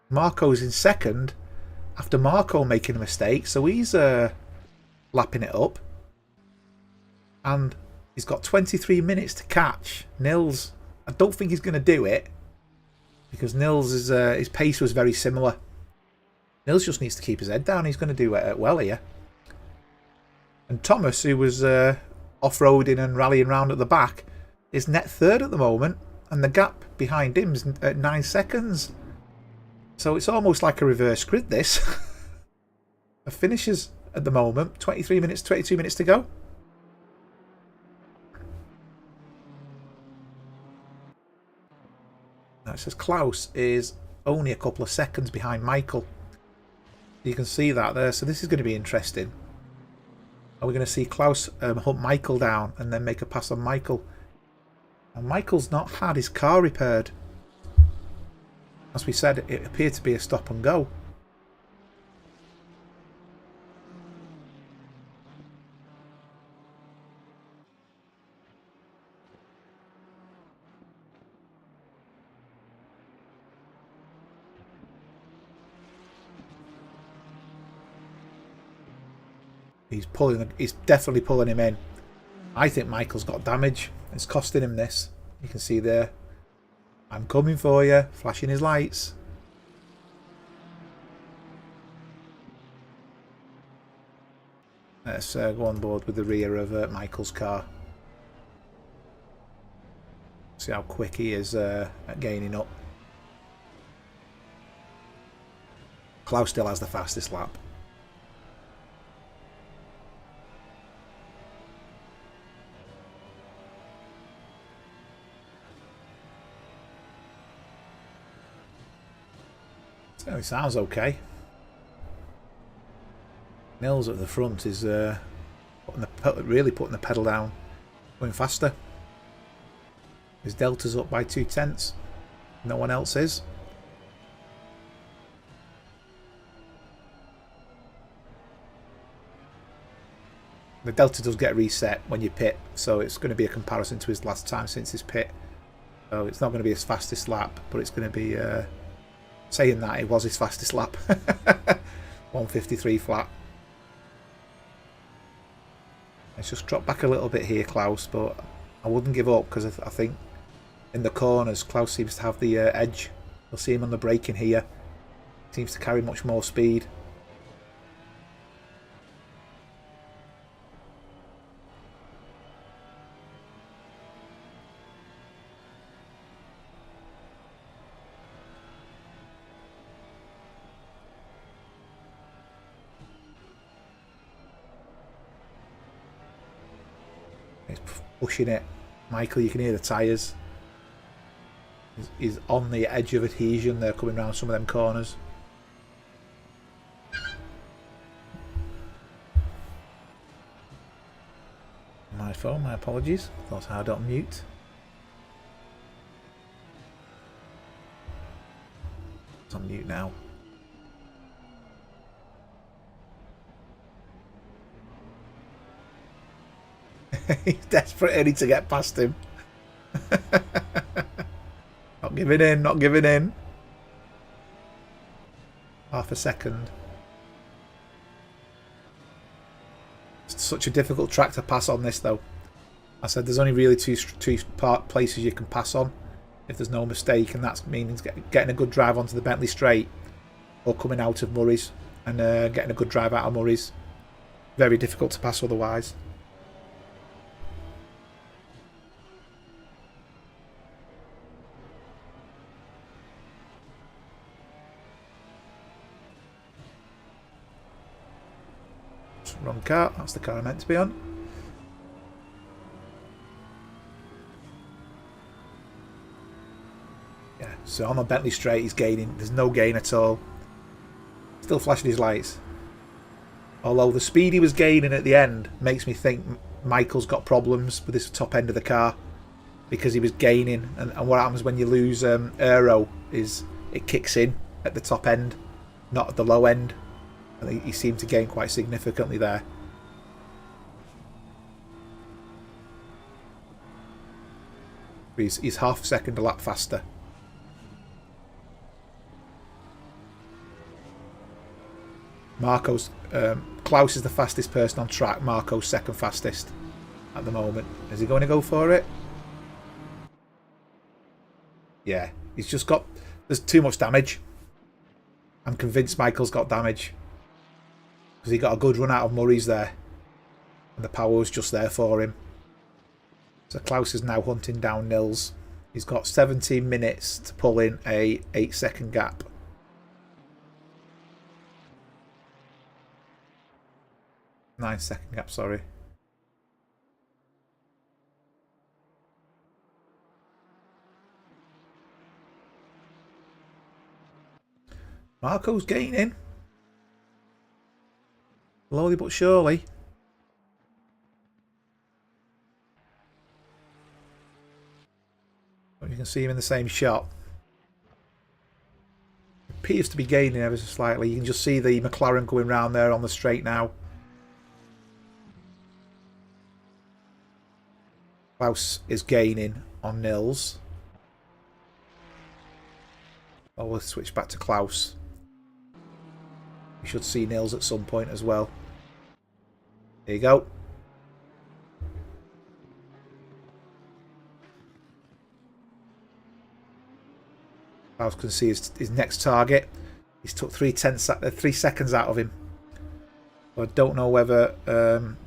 S1: Marco's in 2nd after Marco making a mistake. So he's lapping it up. And he's got 23 minutes to catch. Nils, I don't think he's going to do it. Because Nils, his pace was very similar. Nils just needs to keep his head down. He's going to do well here. And Thomas, who was off-roading and rallying around at the back, is net 3rd at the moment. And the gap behind him is at 9 seconds. So it's almost like a reverse grid, this. The finishes at the moment. 23 minutes, 22 minutes to go. Now it says Klaus is only a couple of seconds behind Michael. You can see that there. So this is going to be interesting. Are we going to see Klaus hunt Michael down and then make a pass on Michael? And Michael's not had his car repaired. As we said, it appeared to be a stop and go. He's definitely pulling him in. I think Michael's got damage. It's costing him this. You can see there. I'm coming for you. Flashing his lights. Let's go on board with the rear of Michael's car. See how quick he is at gaining up. Klaus still has the fastest lap. So it sounds okay. Nils at the front is really putting the pedal down, going faster. His delta's up by 2/10. No one else is. The delta does get reset when you pit, so it's going to be a comparison to his last time since his pit. So it's not going to be his fastest lap, but it's going to be, saying that, it was his fastest lap. 1:53 flat. Let's just drop back a little bit here, Klaus, but I wouldn't give up because I think in the corners Klaus seems to have the edge. You'll see him on the braking here. Seems to carry much more speed. He's pushing it. Michael, you can hear the tyres. He's on the edge of adhesion there, coming around some of them corners. My phone, my apologies. Thought I had it on mute. It's on mute now. He's desperate, Eddie, to get past him. Not giving in, not giving in. Half a second. It's such a difficult track to pass on this, though. I said there's only really two places you can pass on if there's no mistake, and that means getting a good drive onto the Bentley straight or coming out of Murray's and getting a good drive out of Murray's. Very difficult to pass otherwise. Wrong car, that's the car I meant to be on. Yeah, so on the Bentley straight he's gaining. There's no gain at all. Still flashing his lights. Although the speed he was gaining at the end makes me think Michael's got problems with this top end of the car, because he was gaining, and what happens when you lose aero is it kicks in at the top end, not at the low end. I think he seemed to gain quite significantly there. He's half a second a lap faster. Klaus is the fastest person on track. Marco's second fastest at the moment. Is he going to go for it? Yeah, he's just got... There's too much damage. I'm convinced Michael's got damage. Because he got a good run out of Murray's there. And the power was just there for him. So Klaus is now hunting down Nils. He's got 17 minutes to pull in a 8-second gap. Nine-second gap, sorry. Marco's gaining. Slowly but surely. But you can see him in the same shot. Appears to be gaining ever so slightly. You can just see the McLaren going round there on the straight now. Klaus is gaining on Nils. Oh, we'll switch back to Klaus. We should see Nils at some point as well. There you go. Klaus can see his next target. He's took 3 seconds out of him. I don't know whether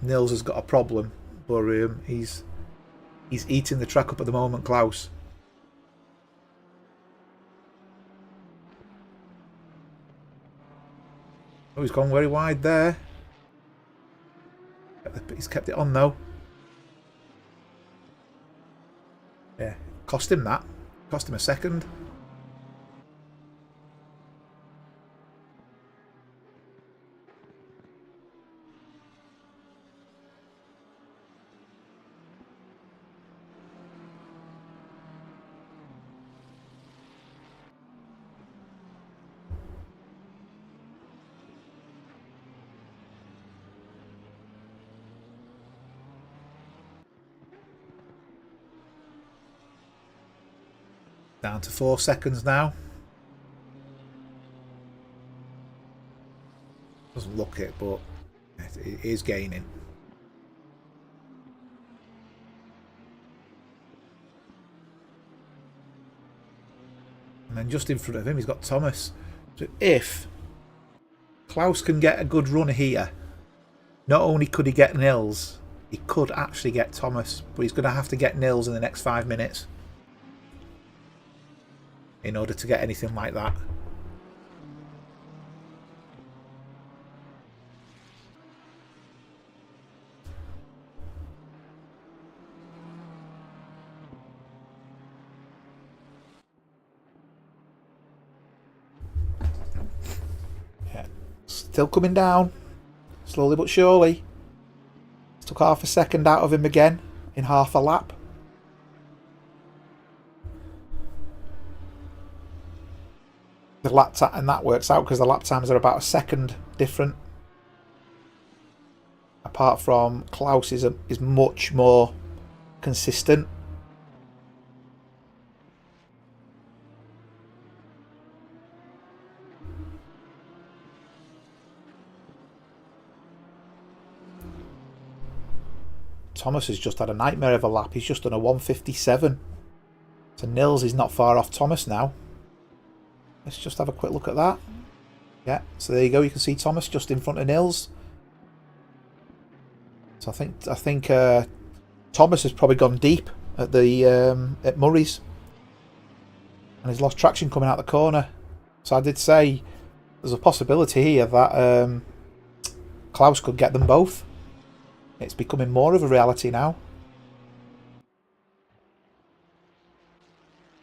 S1: Nils has got a problem, but he's eating the track up at the moment, Klaus. Oh, he's gone very wide there. He's kept it on though. Yeah, cost him that. Cost him a second. Down to 4 seconds now. Doesn't look it, but it is gaining. And then just in front of him, he's got Thomas. So if Klaus can get a good run here, not only could he get Nils, he could actually get Thomas, but he's going to have to get Nils in the next 5 minutes in order to get anything like that. Yeah, still coming down, slowly but surely. Took half a second out of him again in half a lap. The lap time, and that works out because the lap times are about a second different. Apart from Klaus is much more consistent. Thomas has just had a nightmare of a lap. He's just done a 1:57. So Nils is not far off Thomas now. Let's just have a quick look at that. Yeah, so there you go. You can see Thomas just in front of Nils. So I think Thomas has probably gone deep at the at Murray's, and he's lost traction coming out the corner. So I did say there's a possibility here that Klaus could get them both. It's becoming more of a reality now.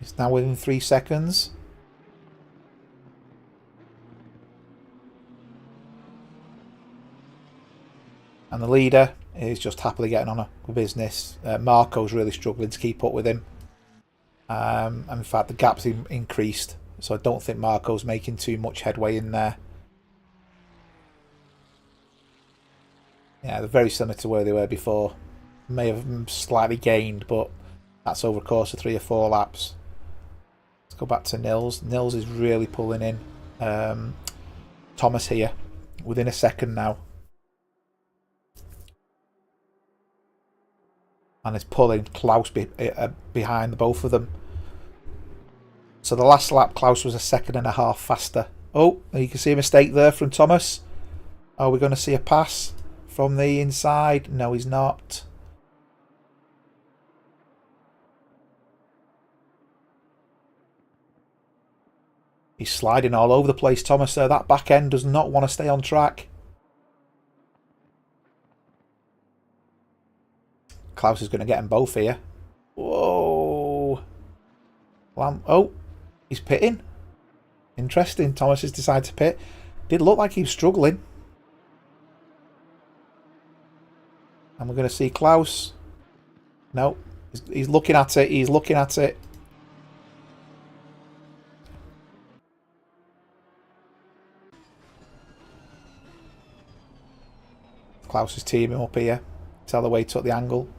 S1: It's now within 3 seconds. And the leader is just happily getting on with business. Marco's really struggling to keep up with him. And in fact, the gap's increased. So I don't think Marco's making too much headway in there. Yeah, they're very similar to where they were before. May have slightly gained, but that's over a course of 3 or 4 laps. Let's go back to Nils. Nils is really pulling in Thomas here within a second now. And it's pulling Klaus behind both of them. So the last lap, Klaus was a 1.5 seconds faster. Oh, you can see a mistake there from Thomas. Are we going to see a pass from the inside? No, he's not. He's sliding all over the place, Thomas there. That back end does not want to stay on track. Klaus is going to get them both here. Whoa. Oh, he's pitting. Interesting. Thomas has decided to pit. Did look like he was struggling. And we're going to see Klaus. No, he's looking at it. He's looking at it. Klaus is teaming up here. Tell the way he took the angle.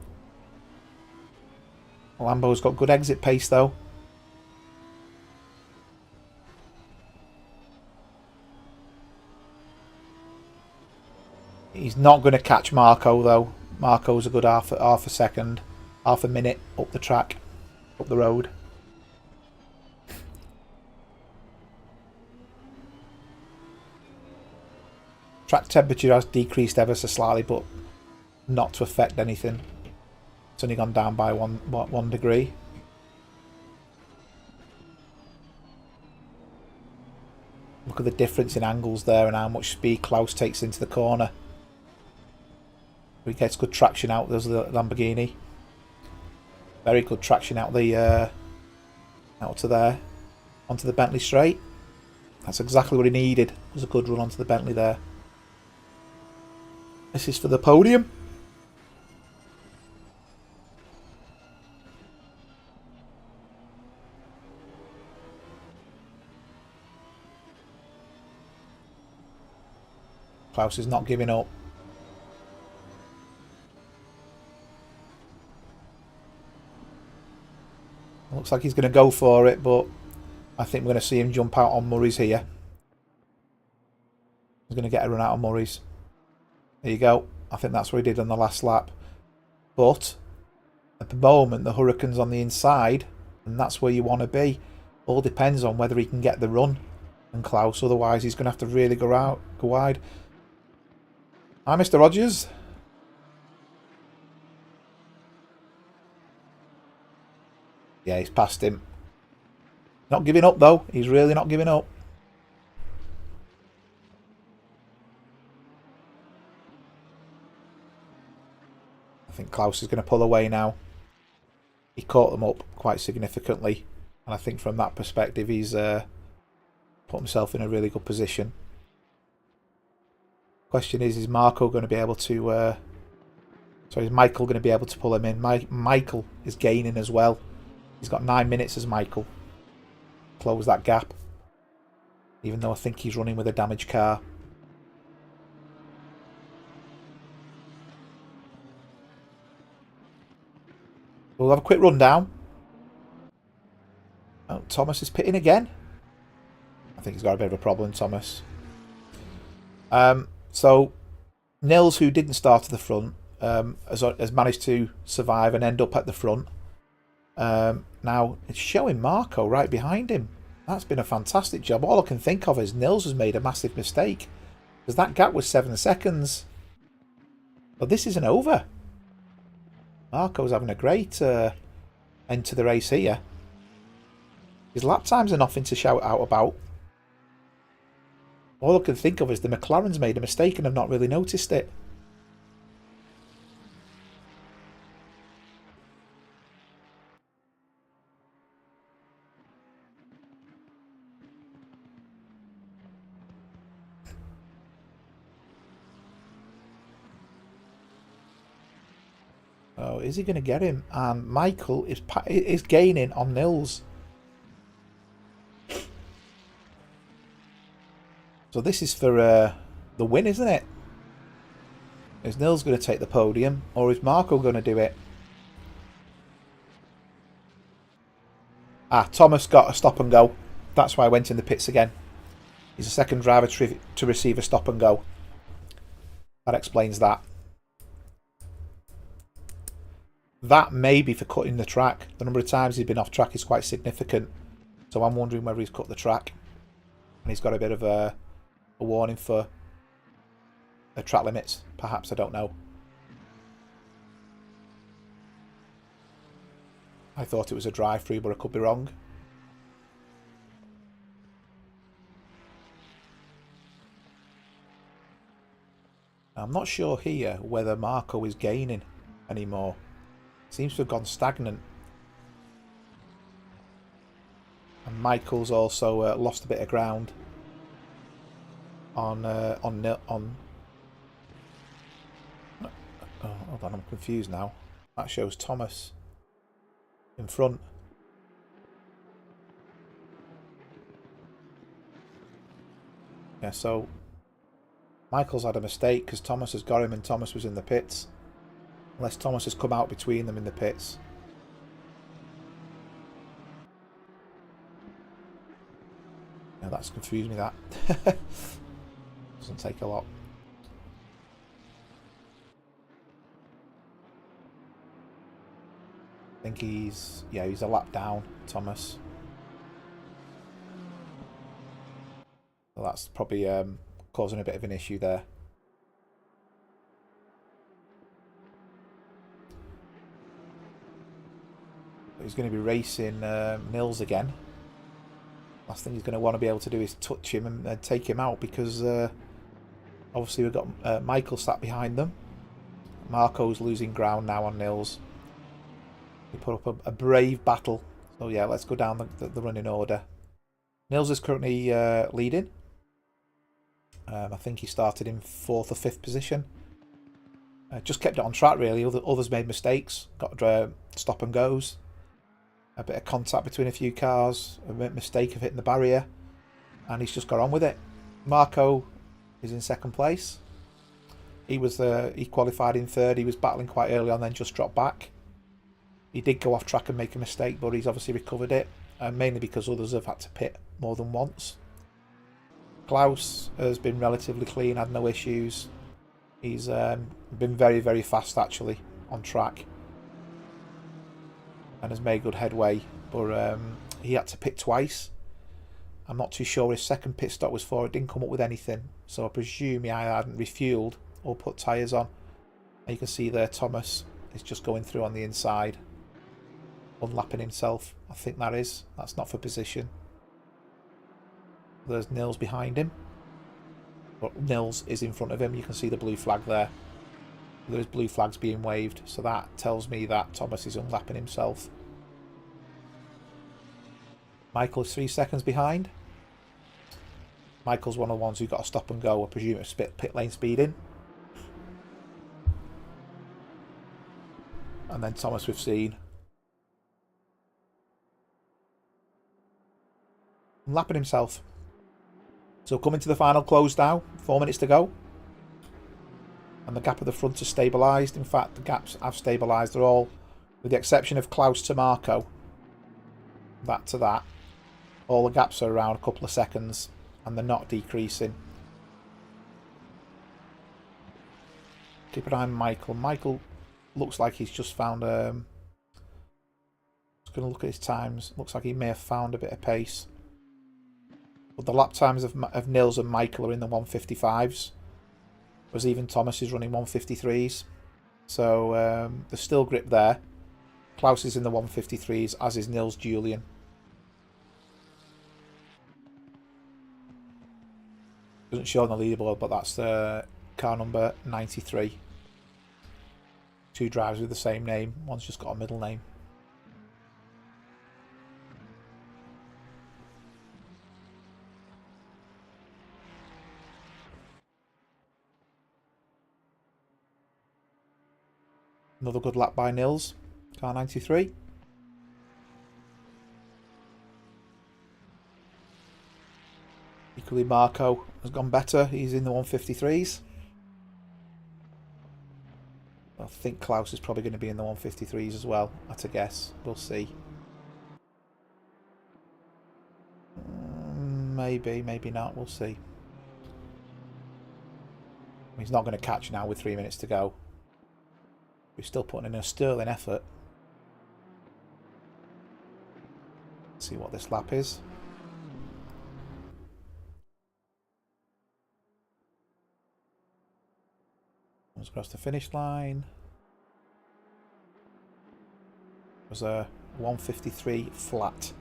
S1: Lambo's got good exit pace though. He's not going to catch Marco though. Marco's a good half a second, half a minute up the track, up the road. Track temperature has decreased ever so slightly, but not to affect anything. It's only gone down by 1 degree. Look at the difference in angles there and how much speed Klaus takes into the corner. He gets good traction out. There's the Lamborghini. Very good traction out the out to there, onto the Bentley straight. That's exactly what he needed. It was a good run onto the Bentley there. This is for the podium. Klaus is not giving up. Looks like he's going to go for it, but I think we're going to see him jump out on Murray's here. He's going to get a run out on Murray's. There you go. I think that's what he did on the last lap. But at the moment, the Hurricane's on the inside, and that's where you want to be. All depends on whether he can get the run and Klaus. Otherwise, he's going to have to really go wide. Hi, Mr. Rogers. Yeah, he's passed him. Not giving up, though. He's really not giving up. I think Klaus is going to pull away now. He caught them up quite significantly. And I think from that perspective, he's put himself in a really good position. Question is Marco going to be able to... sorry, is Michael going to be able to pull him in? Michael is gaining as well. He's got 9 minutes as Michael. Close that gap. Even though I think he's running with a damaged car. We'll have a quick rundown. Oh, Thomas is pitting again. I think he's got a bit of a problem, Thomas. So, Nils, who didn't start at the front, has managed to survive and end up at the front. Now, it's showing Marco right behind him. That's been a fantastic job. All I can think of is Nils has made a massive mistake. Because that gap was 7 seconds. But this isn't over. Marco's having a great end to the race here. His lap times are nothing to shout out about. All I can think of is the McLaren's made a mistake and have not really noticed it. Oh, is he going to get him? And Michael is gaining on Nils. So this is for the win, isn't it? Is Nils going to take the podium, or is Marco going to do it? Ah, Thomas got a stop and go. That's why I went in the pits again. He's the second driver to receive a stop and go. That explains that. That may be for cutting the track. The number of times he's been off track is quite significant. So I'm wondering whether he's cut the track. And he's got a bit of a warning for the track limits. Perhaps, I don't know. I thought it was a drive-through, but I could be wrong. I'm not sure here whether Marco is gaining anymore. Seems to have gone stagnant. And Michael's also lost a bit of ground on oh, hold on, I'm confused now. That shows Thomas in front. Yeah, so Michael's had a mistake because Thomas has got him and Thomas was in the pits. Unless Thomas has come out between them in the pits. Yeah, that's confused me, that. Doesn't take a lot. I think he's a lap down, Thomas. So that's probably causing a bit of an issue there. he's going to be racing Nils again. Last thing he's going to want to be able to do is touch him and take him out, because obviously we've got Michael sat behind them. Marco's losing ground now on Nils. He put up a brave battle. So yeah, let's go down the running order. Nils is currently leading. I think he started in 4th or 5th position. Just kept it on track really. Others made mistakes. Got stop and goes. A bit of contact between a few cars. A mistake of hitting the barrier. And he's just got on with it. Marco is in 2nd place. He qualified in 3rd. He was battling quite early on, then just dropped back. He did go off track and make a mistake, but he's obviously recovered it. Mainly because others have had to pit more than once. Klaus has been relatively clean, had no issues. He's been very, very fast actually on track. And has made good headway. But he had to pit twice. I'm not too sure his 2nd pit stop was for. It didn't come up with anything. So I presume he either hadn't refueled or put tyres on. And you can see there Thomas is just going through on the inside. Unlapping himself. I think that's not for position. There's Nils behind him. But Nils is in front of him. You can see the blue flag there. There's blue flags being waved. So that tells me that Thomas is unlapping himself. Michael is 3 seconds behind. Michael's one of the ones who got a stop and go. I presume it's pit lane speeding. And then Thomas we've seen. Lapping himself. So coming to the final close now. 4 minutes to go. And the gap at the front is stabilised. In fact, the gaps have stabilised. They're all, with the exception of Klaus to Marco. That to that. All the gaps are around a couple of seconds. And they're not decreasing. Keep an eye on Michael. Michael looks like he's just found... just going to look at his times. Looks like he may have found a bit of pace. But the lap times of Nils and Michael are in the 155s. Whereas even Thomas is running 153s. So there's still grip there. Klaus is in the 153s, as is Nils Julian. Doesn't show on the leaderboard, but that's car number 93. 2 drivers with the same name. One's just got a middle name. Another good lap by Nils. Car 93. Equally Marco has gone better. He's in the 153s. I think Klaus is probably going to be in the 153s as well, at a guess. We'll see. Maybe, maybe not. We'll see. He's not going to catch now with 3 minutes to go. We're still putting in a sterling effort. Let's see what this lap is. Comes across the finish line. It was a 153 flat.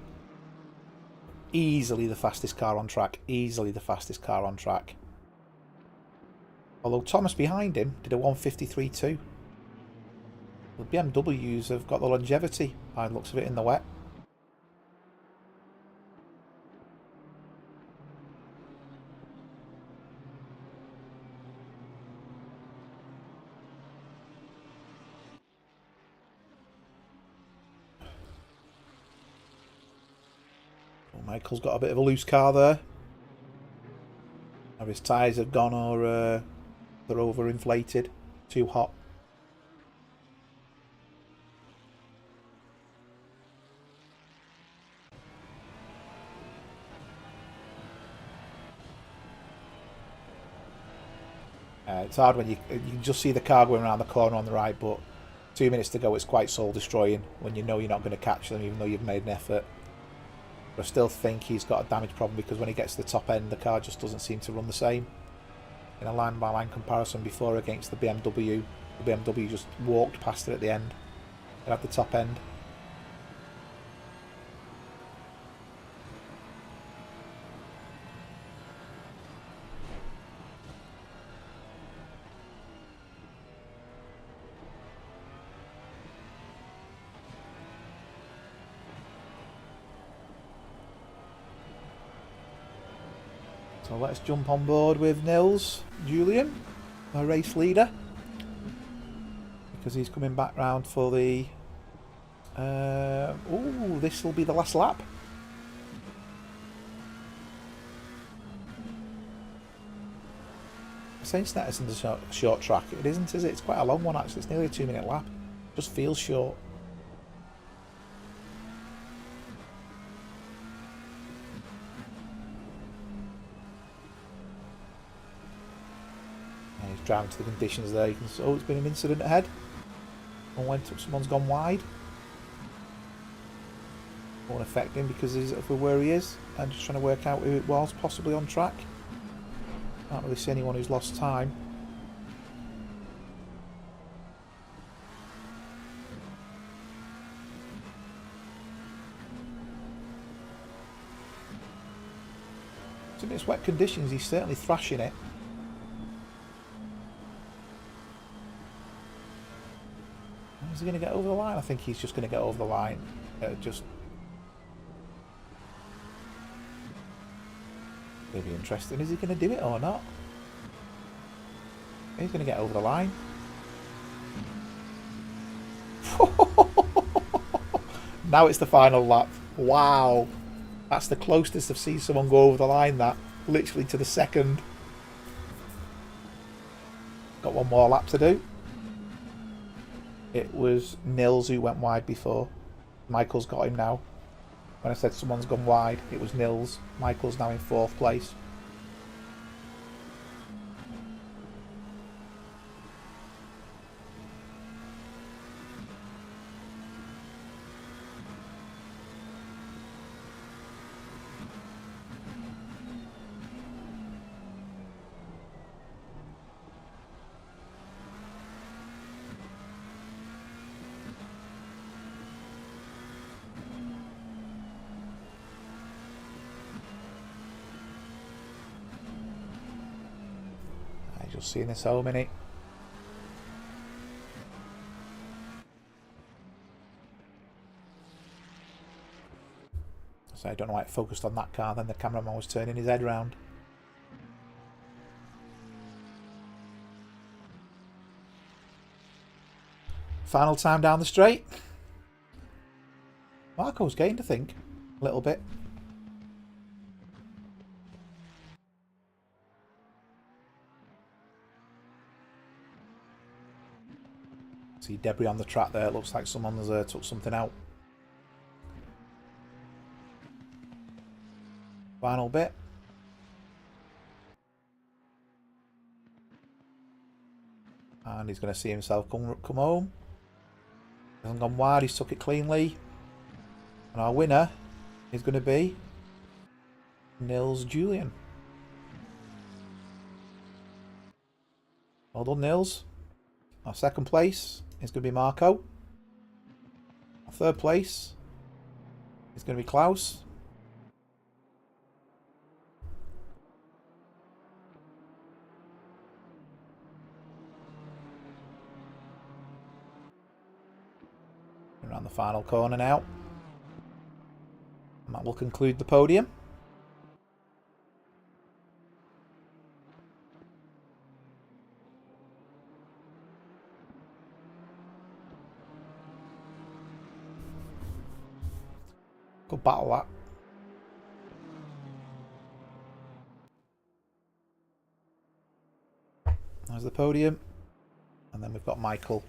S1: Easily the fastest car on track. Easily the fastest car on track. Although Thomas behind him did a 153 too. The BMWs have got the longevity, by the looks of it, in the wet. Well, Michael's got a bit of a loose car there. Either his tyres have gone or they're overinflated, too hot. It's hard when you can just see the car going around the corner on the right, but 2 minutes to go, it's quite soul destroying when you know you're not going to catch them, even though you've made an effort. But I still think he's got a damage problem, because when he gets to the top end, the car just doesn't seem to run the same. In a line-by-line comparison before against the BMW just walked past it at the end. It had the top end. So let's jump on board with Nils Julian, our race leader, because he's coming back round for the... oh, this will be the last lap. I'm saying Snetterton's a short track. It isn't, is it? It's quite a long one actually. It's nearly a 2-minute lap. Just feels short. Driving to the conditions there, you can see, oh, it's been an incident ahead. Someone's gone wide. Won't affect him because he's of where he is. I'm just trying to work out who it was, possibly on track. Can't really see anyone who's lost time. In its wet conditions, he's certainly thrashing it. Is he going to get over the line? I think he's just going to get over the line. Just maybe interesting. Is he going to do it or not? He's going to get over the line. Now it's the final lap. Wow. That's the closest I've seen someone go over the line, that. Literally to the second. Got one more lap to do. It was Nils who went wide before. Michael's got him now. When I said someone's gone wide, it was Nils. Michael's now in 4th place. You'll see in this home, innit? So I don't know why it focused on that car, then the cameraman was turning his head round. Final time down the straight. Marco's gained, I think, a little bit. See debris on the track there. It looks like someone has took something out. Final bit. And he's going to see himself come home. He hasn't gone wide. He's took it cleanly. And our winner is going to be Nils Julian. Well done, Nils. Our 2nd place is going to be Marco. Our 3rd place is going to be Klaus. Around the final corner now. And that will conclude the podium. Good battle, that. There's the podium. And then we've got Michael.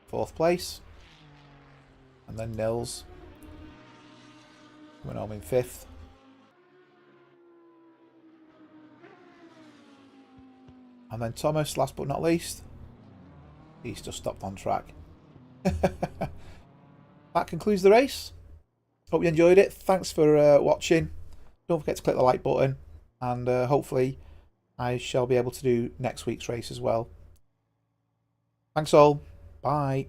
S1: Fourth place. And then Nils. Coming home in 5th. And then Thomas, last but not least. He's just stopped on track. That concludes the race. Hope you enjoyed it. Thanks for watching. Don't forget to click the like button. And hopefully I shall be able to do next week's race as well. Thanks all. Bye.